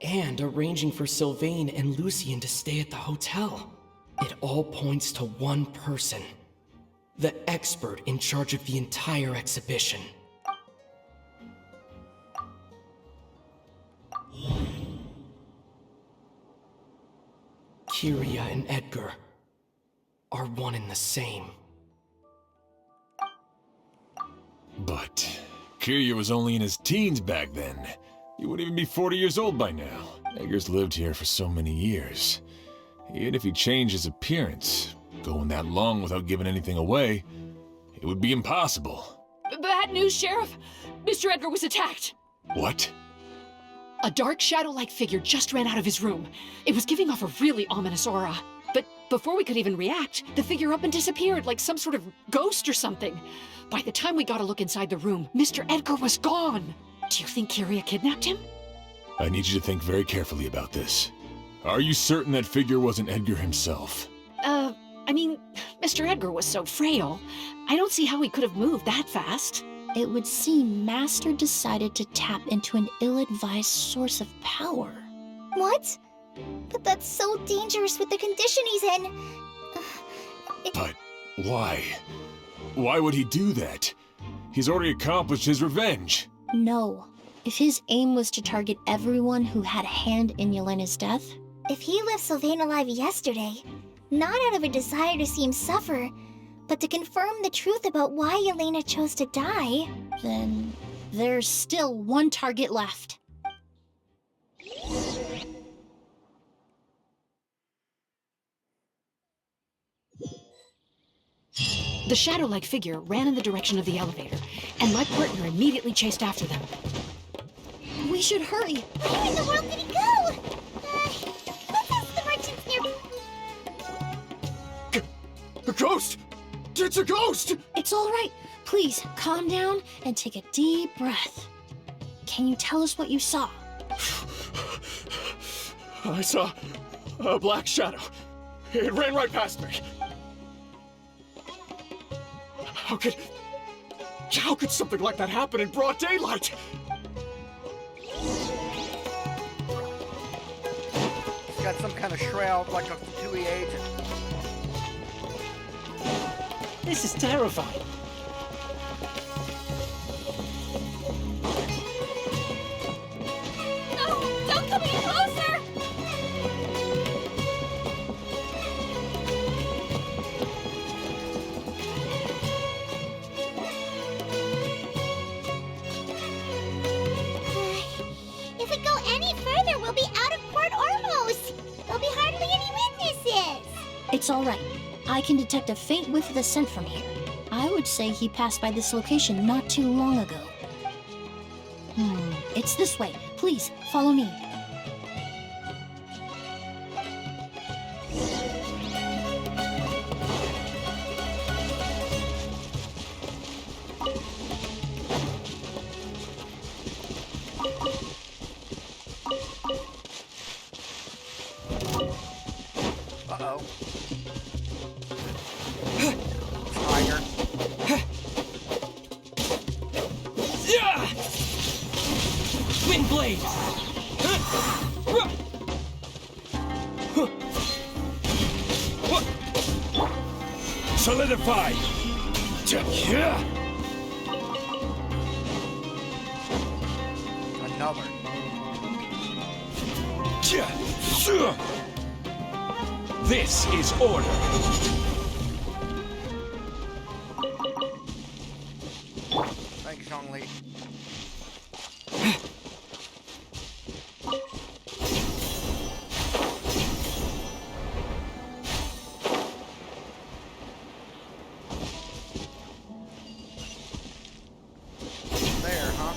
And arranging for Sylvain and Lucien to stay at the hotel. It all points to one person. The expert in charge of the entire exhibition. Kyria and Edgar are one and the same. But Kyria was only in his teens back then. He wouldn't even be 40 years old by now. Edgar's lived here for so many years. Even if he changed his appearance, going that long without giving anything away, it would be impossible. Bad news, Sheriff! Mr. Edgar was attacked! What? A dark shadow-like figure just ran out of his room. It was giving off a really ominous aura. But Before we could even react, the figure up and disappeared like some sort of ghost or something. By the time we got a look inside the room, Mr. Edgar was gone. Do you think Kyria kidnapped him? I need you to think very carefully about this. Are you certain that figure wasn't Edgar himself? I mean, Mr. Edgar was so frail. I don't see how he could have moved that fast. It would seem Master decided to tap into an ill-advised source of power. What? But that's so dangerous with the condition he's in. But why? Why would he do that? He's already accomplished his revenge. No. If his aim was to target everyone who had a hand in Yelena's death... If he left Sylvain alive yesterday, not out of a desire to see him suffer, but to confirm the truth about why Yelena chose to die... Then there's still one target left. The shadow-like figure ran in the direction of the elevator, and my partner immediately chased after them. We should hurry. Where in the world did he go? Let's ask the merchants near... A ghost! It's a ghost! It's all right. Please, calm down and take a deep breath. Can you tell us what you saw? I saw a black shadow. It ran right past me. How could something like that happen in broad daylight? He's got some kind of shroud like a Fatui agent. This is terrifying. No! Don't come any closer! If we go any further, we'll be out of port almost. There'll be hardly any witnesses. It's all right. I can detect a faint whiff of the scent from here. I would say he passed by this location not too long ago. It's this way. Please, follow me. Uh-oh. Tiger. Wind blade! Solidify! Another. This is order. Thanks, Zhongli. There, huh?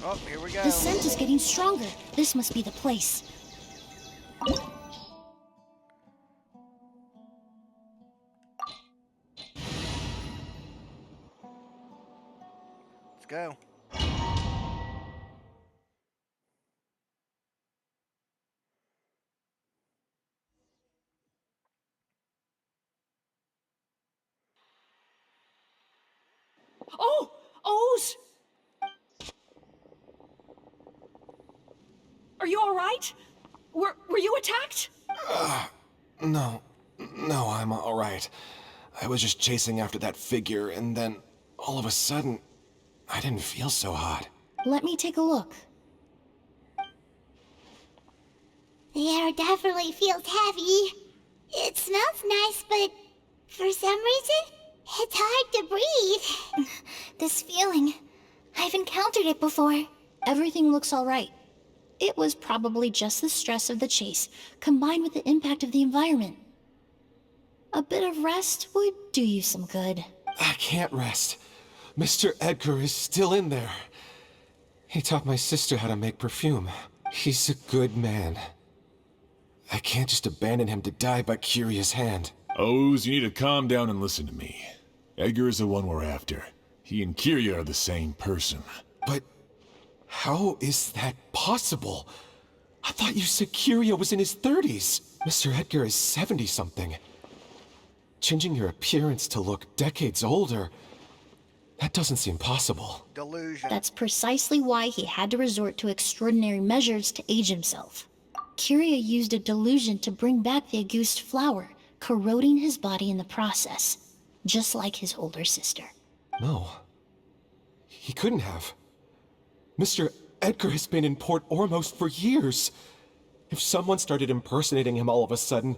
Oh, here we go. The scent is getting stronger. This must be the place. Let's go. Oh! O's! Are you all right? Were you attacked? No, I'm all right. I was just chasing after that figure, and then all of a sudden, I didn't feel so hot. Let me take a look. The air definitely feels heavy. It smells nice, but for some reason, it's hard to breathe. This feeling, I've encountered it before. everything looks all right. It was probably just the stress of the chase, combined with the impact of the environment. A bit of rest would do you some good. I can't rest. Mr. Edgar is still in there. He taught my sister how to make perfume. He's a good man. I can't just abandon him to die by Kyria's hand. Oz, you need to calm down and listen to me. Edgar is the one we're after. He and Kyria are the same person. But how is that possible? I thought you said Kyria was in his 30s. Mr. Edgar is 70-something. Changing your appearance to look decades older, that doesn't seem possible. Delusion. That's precisely why he had to resort to extraordinary measures to age himself. Kyria used a delusion to bring back the Auguste flower, corroding his body in the process, just like his older sister. No. He couldn't have. Mr. Edgar has been in Port Ormos for years. If someone started impersonating him all of a sudden,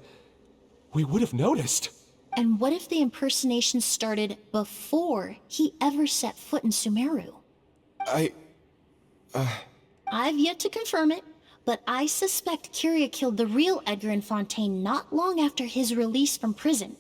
we would have noticed. And what if the impersonation started before he ever set foot in Sumeru? I've yet to confirm it, but I suspect Kyria killed the real Edgar in Fontaine not long after his release from prison.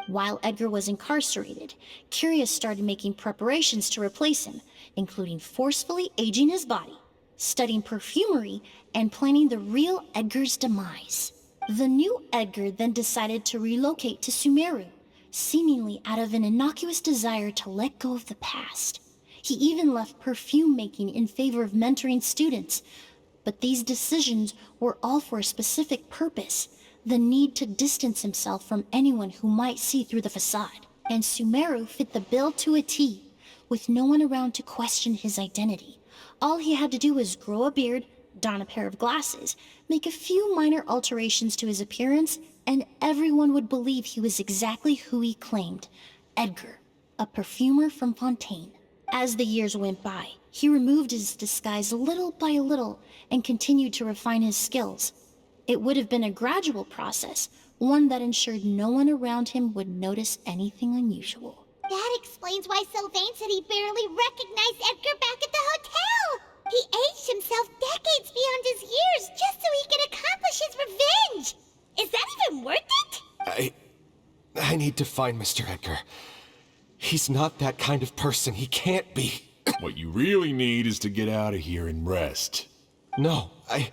While Edgar was incarcerated, Kyria started making preparations to replace him, including forcefully aging his body, studying perfumery, and planning the real Edgar's demise. The new Edgar then decided to relocate to Sumeru, seemingly out of an innocuous desire to let go of the past. He even left perfume making in favor of mentoring students. But these decisions were all for a specific purpose: the need to distance himself from anyone who might see through the facade. And Sumeru fit the bill to a T, with no one around to question his identity. All he had to do was grow a beard, don a pair of glasses, make a few minor alterations to his appearance, and everyone would believe he was exactly who he claimed: Edgar, a perfumer from Fontaine. As the years went by, he removed his disguise little by little and continued to refine his skills. It would have been a gradual process, one that ensured no one around him would notice anything unusual. That explains why Sylvain said he barely recognized Edgar back at the hotel. He aged himself decades beyond his years just so he could accomplish his revenge. Is that even worth it? I need to find Mr. Edgar. He's not that kind of person. He can't be. What you really need is to get out of here and rest. No, I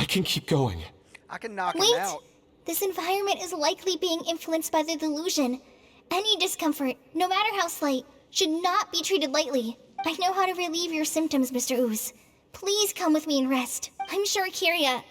can keep going. I can knock him Wait! out. This environment is likely being influenced by the delusion. Any discomfort, no matter how slight, should not be treated lightly. I know how to relieve your symptoms, Mr. Ooze. Please come with me and rest. I'm sure Kyria...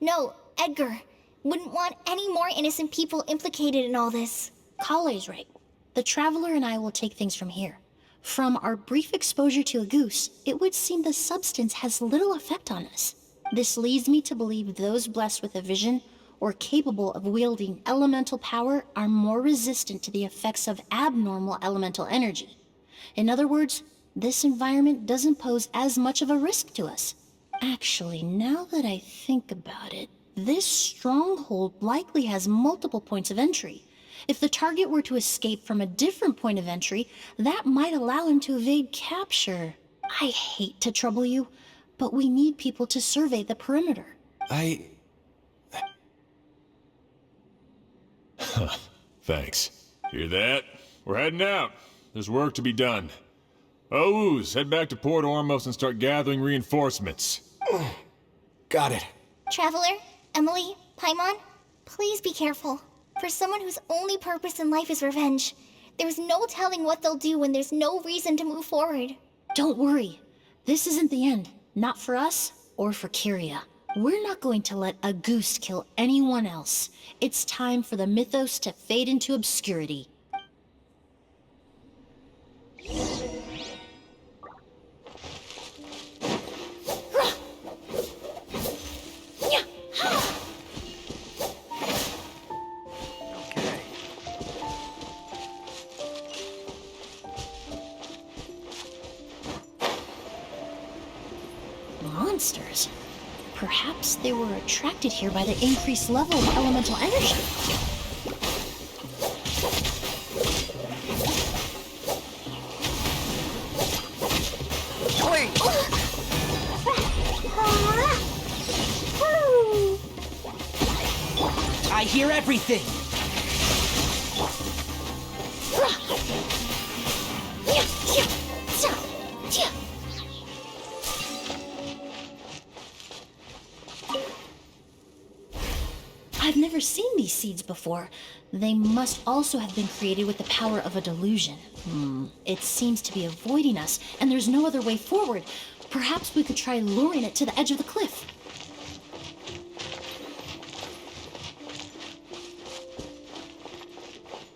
No, Edgar wouldn't want any more innocent people implicated in all this. Kale's right. The Traveler and I will take things from here. From our brief exposure to a goose, it would seem the substance has little effect on us. This leads me to believe those blessed with a vision or capable of wielding elemental power are more resistant to the effects of abnormal elemental energy. In other words, this environment doesn't pose as much of a risk to us. Actually, now that I think about it, this stronghold likely has multiple points of entry. If the target were to escape from a different point of entry, that might allow him to evade capture. I hate to trouble you, but we need people to survey the perimeter. Thanks. Hear that? We're heading out. There's work to be done. Ooze, head back to Port Ormos and start gathering reinforcements. Got it. Traveler, Emilie, Paimon, please be careful. For someone whose only purpose in life is revenge, there's no telling what they'll do when there's no reason to move forward. Don't worry. This isn't the end. Not for us or for Kyria. We're not going to let a goose kill anyone else. It's time for the mythos to fade into obscurity. Monsters. Perhaps they were attracted here by the increased level of elemental energy. me! I hear everything! I've never seen these seeds before. They must also have been created with the power of a delusion. It seems to be avoiding us, and there's no other way forward. Perhaps we could try luring it to the edge of the cliff.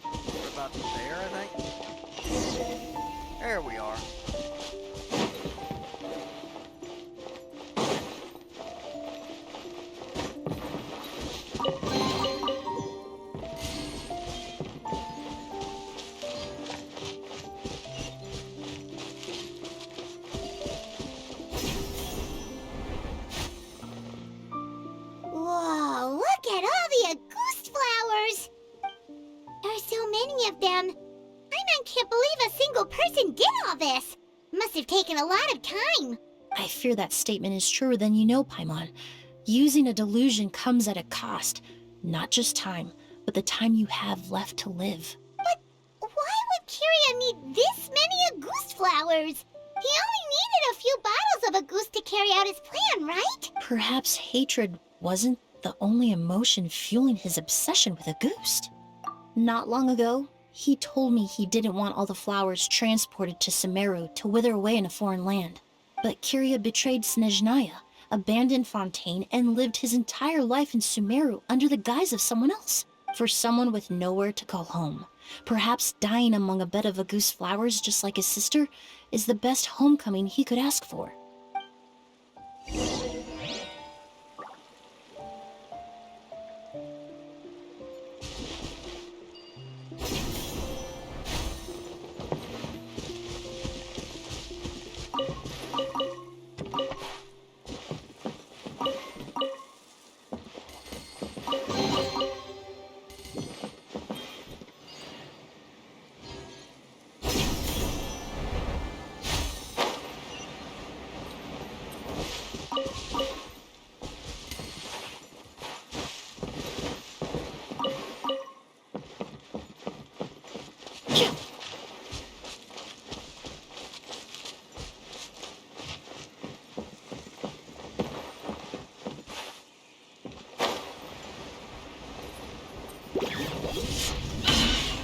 We're about there, I think. There we are. Whoa, look at all the Auguste flowers! There are so many of them. Paimon can't believe a single person did all this. Must have taken a lot of time. I fear that statement is truer than you know, Paimon. Using a delusion comes at a cost. Not just time, but the time you have left to live. But why would Kiria need this many Auguste flowers? He only needed a few bottles of Auguste to carry out his plan, right? Perhaps hatred wasn't the only emotion fueling his obsession with Auguste. Not long ago, he told me he didn't want all the flowers transported to Sumeru to wither away in a foreign land. But Kiria betrayed Snezhnaya, abandoned Fontaine, and lived his entire life in Sumeru under the guise of someone else. For someone with nowhere to call home, perhaps dying among a bed of Auguste flowers just like his sister is the best homecoming he could ask for.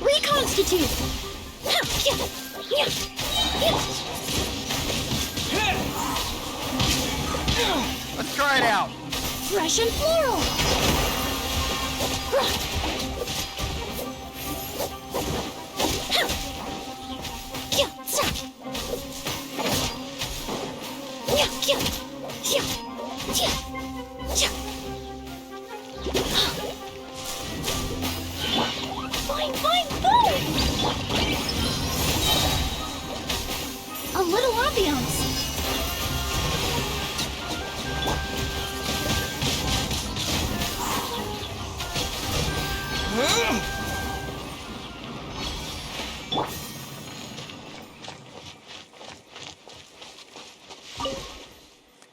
Reconstitute! Let's try it out. Fresh and floral! Fine, fine, fine! A little ambiance.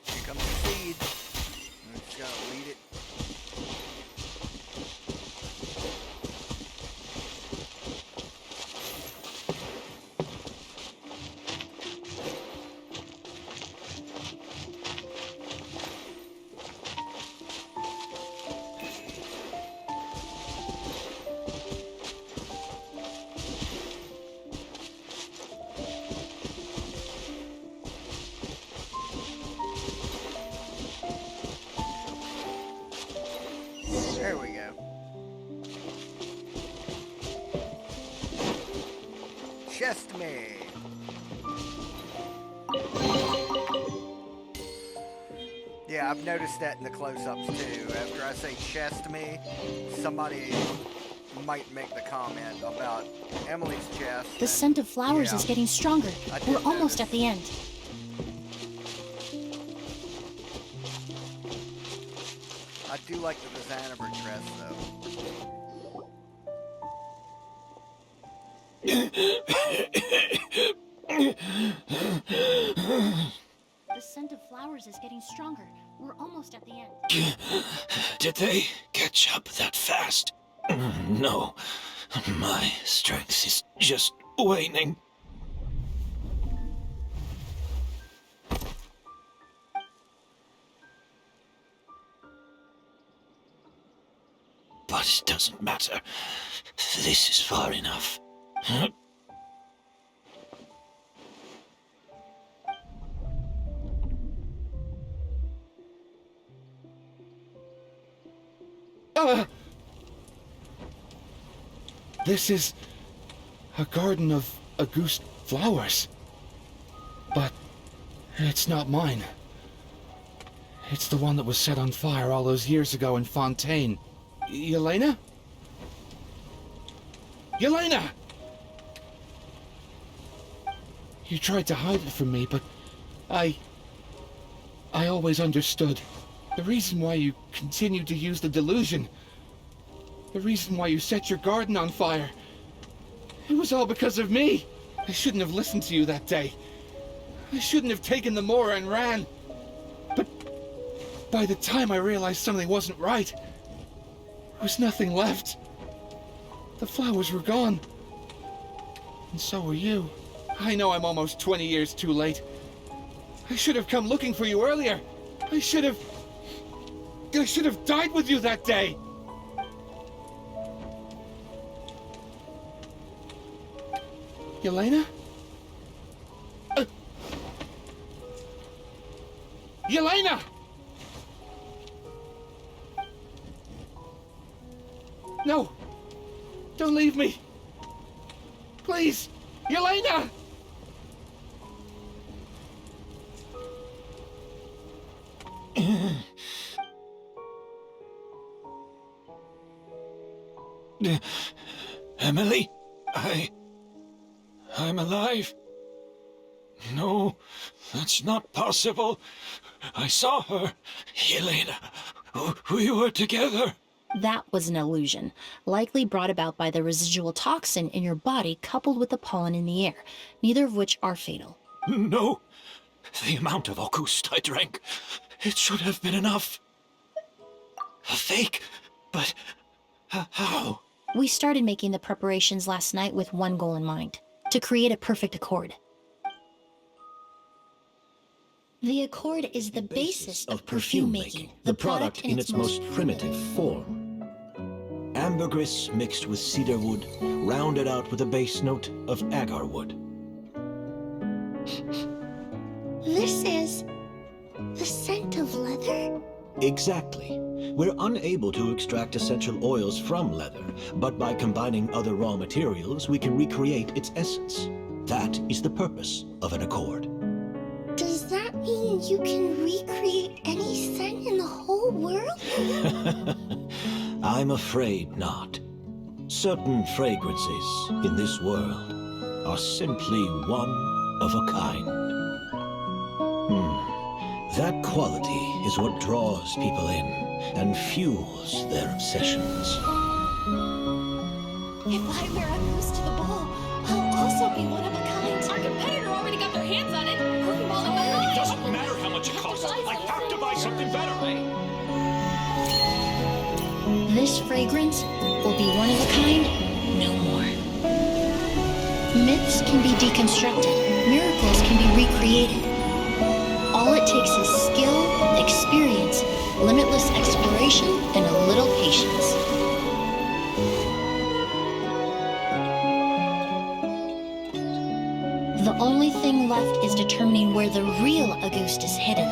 Here comes the seed. I'm just gonna lead it. There we go. Chest me. Yeah, I've noticed that in the close-ups too. After I say chest me, somebody might make the comment about Emilie's chest. The scent of flowers is getting stronger. I did We're almost notice. at the end. I do like the design of her dress, though. scent of flowers is getting stronger. We're almost at the end. Did they catch up that fast? No. My strength is just waning. But it doesn't matter. This is far enough. This is a garden of Auguste flowers. But it's not mine. It's the one that was set on fire all those years ago in Fontaine. Yelena? Yelena! You tried to hide it from me, but I always understood. The reason why you continued to use the delusion, the reason why you set your garden on fire, it was all because of me. I shouldn't have listened to you that day. I shouldn't have taken the Mora and ran. But by the time I realized something wasn't right, there was nothing left. The flowers were gone. And so were you. I know I'm almost 20 years too late. I should have come looking for you earlier. I should have died with you that day. Yelena? Yelena! No! Don't leave me! Please! Yelena! Emilie? I'm alive. No, that's not possible. I saw her. Yelena, we were together. That was an illusion, likely brought about by the residual toxin in your body coupled with the pollen in the air, neither of which are fatal. No, the amount of Auguste I drank, it should have been enough. A fake, but how? We started making the preparations last night with one goal in mind, to create a perfect accord. The accord is the basis of perfume making, the product in its most primitive form. Ambergris mixed with cedarwood, rounded out with a base note of agarwood. This is the scent of leather? Exactly. We're unable to extract essential oils from leather, but by combining other raw materials, we can recreate its essence. That is the purpose of an accord. Does that mean you can recreate any scent in the whole world? I'm afraid not. Certain fragrances in this world are simply one of a kind. That quality is what draws people in and fuels their obsessions. If I wear a goose to the ball, I'll also be one of a kind. Our competitor already got their hands on it. It doesn't matter how much it costs. I have to buy something better. This fragrance will be one of a kind no more. Myths can be deconstructed, miracles can be recreated. All it takes is skill, experience, limitless exploration, and a little patience. The only thing left is determining where the real Auguste is hidden.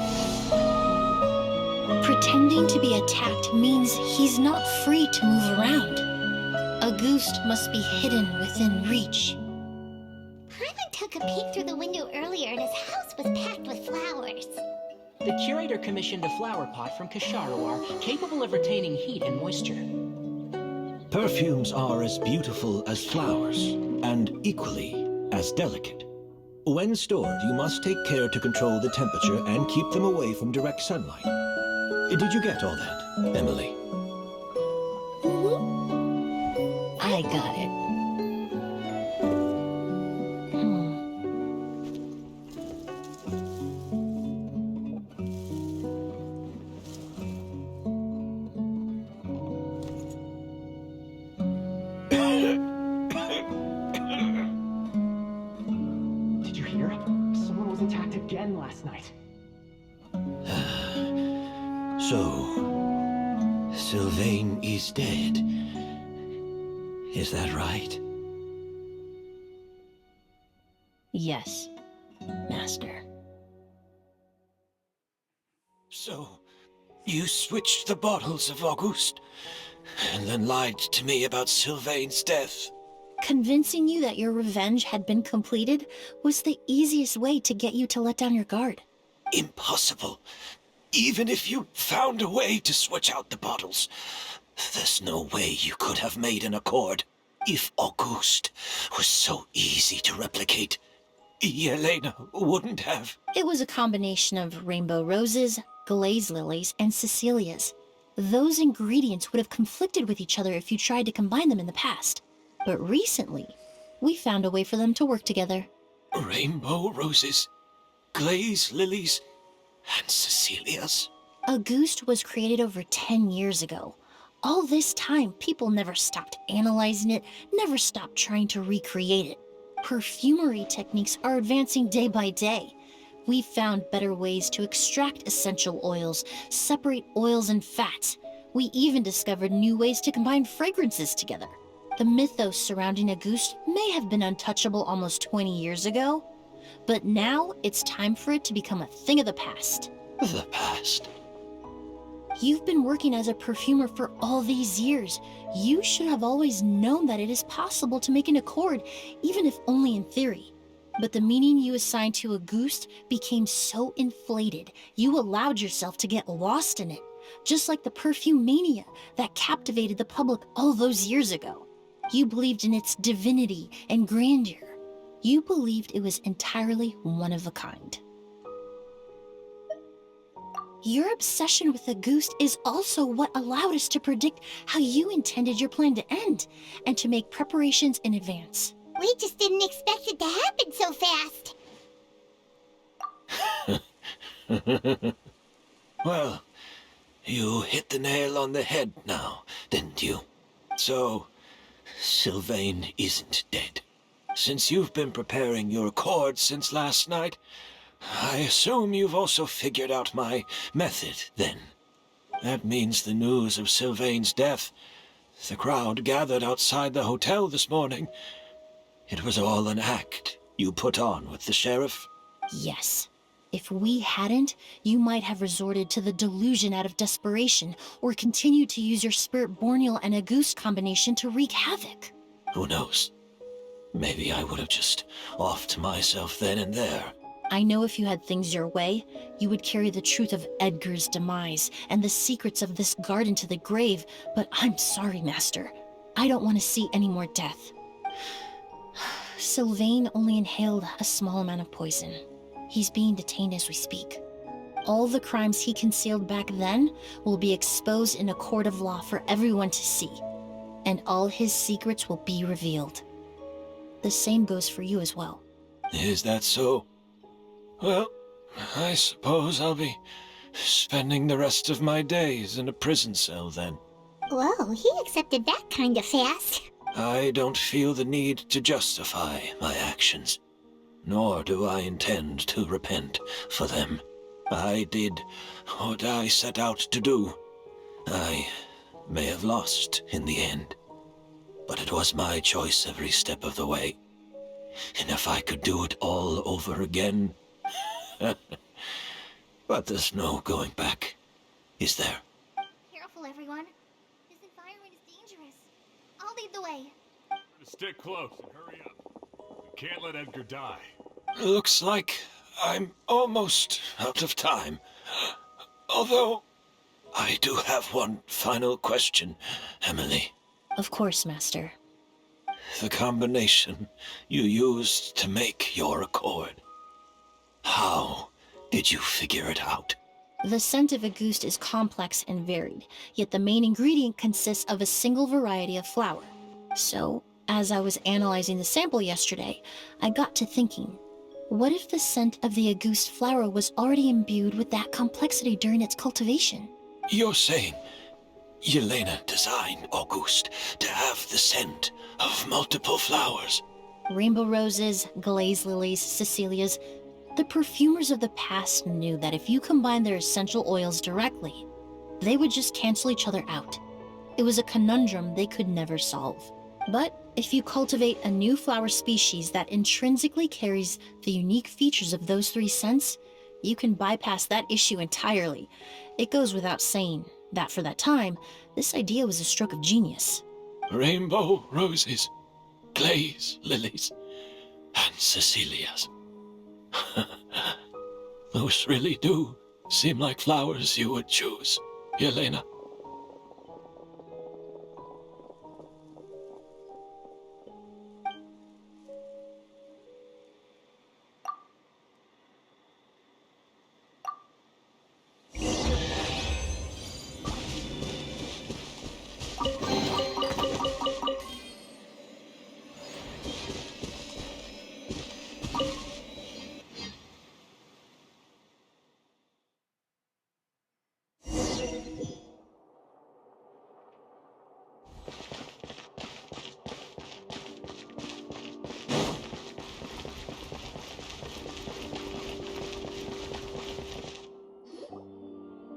Pretending to be attacked means he's not free to move around. Auguste must be hidden within reach. Paimon took a peek through the window earlier and his house was packed with flowers. The curator commissioned a flower pot from Kasharawar capable of retaining heat and moisture. Perfumes are as beautiful as flowers, and equally as delicate. When stored, you must take care to control the temperature and keep them away from direct sunlight. Did you get all that, Emilie? I got it. attacked again last night. So, Sylvain is dead. Is that right? Yes, Master. So, you switched the bottles of Auguste, and then lied to me about Sylvain's death. Convincing you that your revenge had been completed was the easiest way to get you to let down your guard. Impossible. Even if you found a way to switch out the bottles, there's no way you could have made an accord. If Auguste was so easy to replicate, Yelena wouldn't have. It was a combination of rainbow roses, glaze lilies, and Cecilias. Those ingredients would have conflicted with each other if you tried to combine them in the past. But recently, we found a way for them to work together. Rainbow roses, glaze lilies, and Cecilias. Auguste was created over 10 years ago. All this time, people never stopped analyzing it, never stopped trying to recreate it. Perfumery techniques are advancing day by day. We've found better ways to extract essential oils, separate oils and fats. We even discovered new ways to combine fragrances together. The mythos surrounding Auguste may have been untouchable almost 20 years ago, but now it's time for it to become a thing of the past. The past? You've been working as a perfumer for all these years. You should have always known that it is possible to make an accord, even if only in theory. But the meaning you assigned to Auguste became so inflated, you allowed yourself to get lost in it, just like the perfume mania that captivated the public all those years ago. You believed in its divinity and grandeur. You believed it was entirely one of a kind. Your obsession with Auguste is also what allowed us to predict how you intended your plan to end, and to make preparations in advance. We just didn't expect it to happen so fast. Well, you hit the nail on the head now, didn't you? So, Sylvain isn't dead. Since you've been preparing your accord since last night, I assume you've also figured out my method, then. That means the news of Sylvain's death. The crowd gathered outside the hotel this morning. It was all an act you put on with the sheriff? Yes. If we hadn't, you might have resorted to the delusion out of desperation, or continued to use your spirit borneal and Auguste combination to wreak havoc. Who knows? Maybe I would have just offed myself then and there. I know if you had things your way, you would carry the truth of Edgar's demise and the secrets of this garden to the grave, but I'm sorry, Master. I don't want to see any more death. Sylvain only inhaled a small amount of poison. He's being detained as we speak. All the crimes he concealed back then will be exposed in a court of law for everyone to see, and all his secrets will be revealed. The same goes for you as well. Is that so? Well, I suppose I'll be spending the rest of my days in a prison cell then. Whoa, he accepted that kind of fast. I don't feel the need to justify my actions, nor do I intend to repent for them. I did what I set out to do. I may have lost in the end, but it was my choice every step of the way. And if I could do it all over again... But there's no going back, is there? Careful, everyone. This environment is dangerous. I'll lead the way. Stick close and hurry up. We can't let Edgar die. Looks like I'm almost out of time. Although, I do have one final question, Emilie. Of course, Master. The combination you used to make your accord. How did you figure it out? The scent of Auguste is complex and varied, yet the main ingredient consists of a single variety of flower. So, as I was analyzing the sample yesterday, I got to thinking, what if the scent of the Auguste flower was already imbued with that complexity during its cultivation? You're saying Yelena designed Auguste to have the scent of multiple flowers? Rainbow roses, glaze lilies, Cecilias, The perfumers of the past knew that if you combine their essential oils directly, they would just cancel each other out. It was a conundrum they could never solve. But if you cultivate a new flower species that intrinsically carries the unique features of those three scents, you can bypass that issue entirely. It goes without saying that for that time, this idea was a stroke of genius. Rainbow roses, glaze lilies, and Cecilias. Those really do seem like flowers you would choose, Yelena.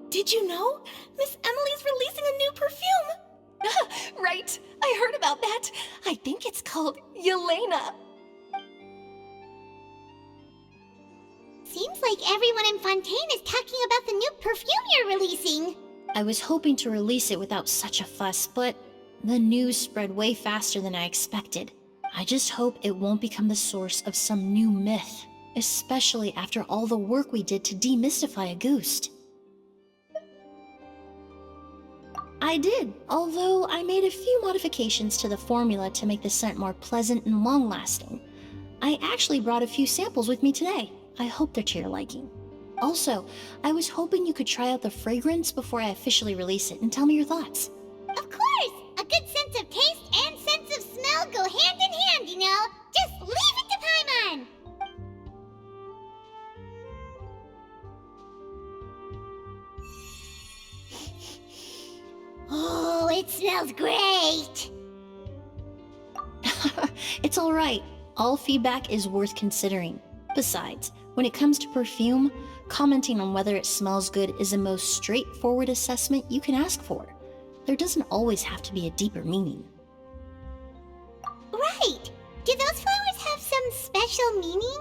Did you know? Miss Emilie's releasing a new perfume! Right, I heard about that. I think it's called Yelena. Seems like everyone in Fontaine is talking about the new perfume you're releasing. I was hoping to release it without such a fuss, but the news spread way faster than I expected. I just hope it won't become the source of some new myth, especially after all the work we did to demystify a ghost. I did, although I made a few modifications to the formula to make the scent more pleasant and long-lasting. I actually brought a few samples with me today. I hope they're to your liking. Also, I was hoping you could try out the fragrance before I officially release it and tell me your thoughts. Of course! A good sense of taste and sense of smell go hand in hand, you know? Just leave it to Paimon! Oh, it smells great! It's alright. All feedback is worth considering. Besides, when it comes to perfume, commenting on whether it smells good is the most straightforward assessment you can ask for. There doesn't always have to be a deeper meaning. Right! Do those flowers have some special meaning?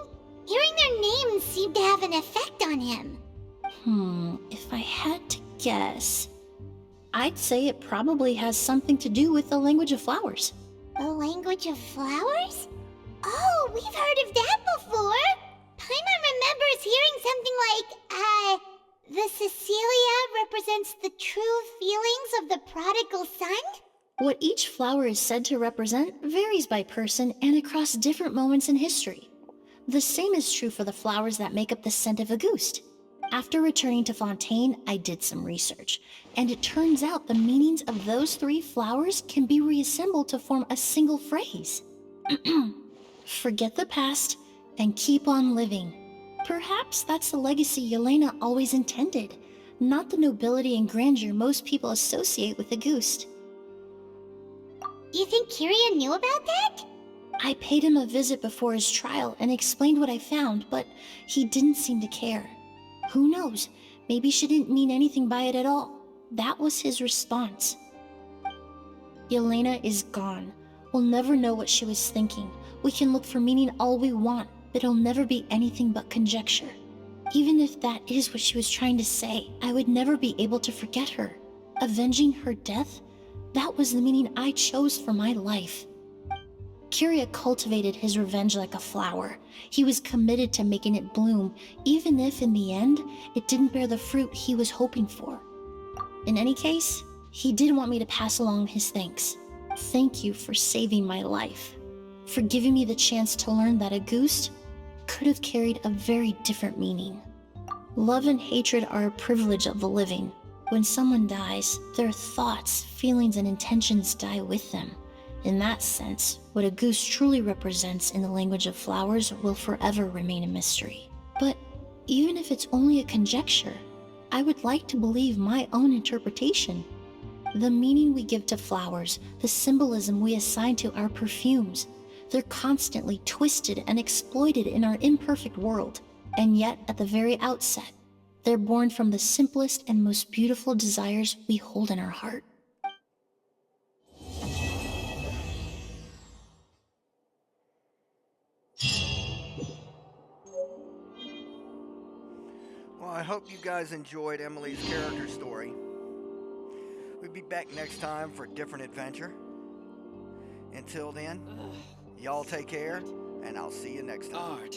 Hearing their names seemed to have an effect on him. If I had to guess, I'd say it probably has something to do with the language of flowers. The language of flowers? Oh, we've heard of that before! Paimon remembers hearing something like, the Cecilia represents the true feelings of the prodigal son? What each flower is said to represent varies by person and across different moments in history. The same is true for the flowers that make up the scent of a ghost. After returning to Fontaine, I did some research, and it turns out the meanings of those three flowers can be reassembled to form a single phrase. Forget the past and keep on living. Perhaps that's the legacy Yelena always intended, not the nobility and grandeur most people associate with a ghost. You think Kiria knew about that? I paid him a visit before his trial and explained what I found, but he didn't seem to care. Who knows? Maybe she didn't mean anything by it at all. That was his response. Yelena is gone. We'll never know what she was thinking. We can look for meaning all we want, but it'll never be anything but conjecture. Even if that is what she was trying to say, I would never be able to forget her. Avenging her death? That was the meaning I chose for my life. Kiria cultivated his revenge like a flower. He was committed to making it bloom, even if in the end, it didn't bear the fruit he was hoping for. In any case, he did want me to pass along his thanks. Thank you for saving my life, for giving me the chance to learn that a ghost could have carried a very different meaning. Love and hatred are a privilege of the living. When someone dies, their thoughts, feelings, and intentions die with them. In that sense, what a goose truly represents in the language of flowers will forever remain a mystery. But even if it's only a conjecture, I would like to believe my own interpretation. The meaning we give to flowers, the symbolism we assign to our perfumes, they're constantly twisted and exploited in our imperfect world. And yet, at the very outset, they're born from the simplest and most beautiful desires we hold in our heart. Well, I hope you guys enjoyed Emilie's character story. We'll be back next time for a different adventure. Until then, y'all take care, and I'll see you next time. Art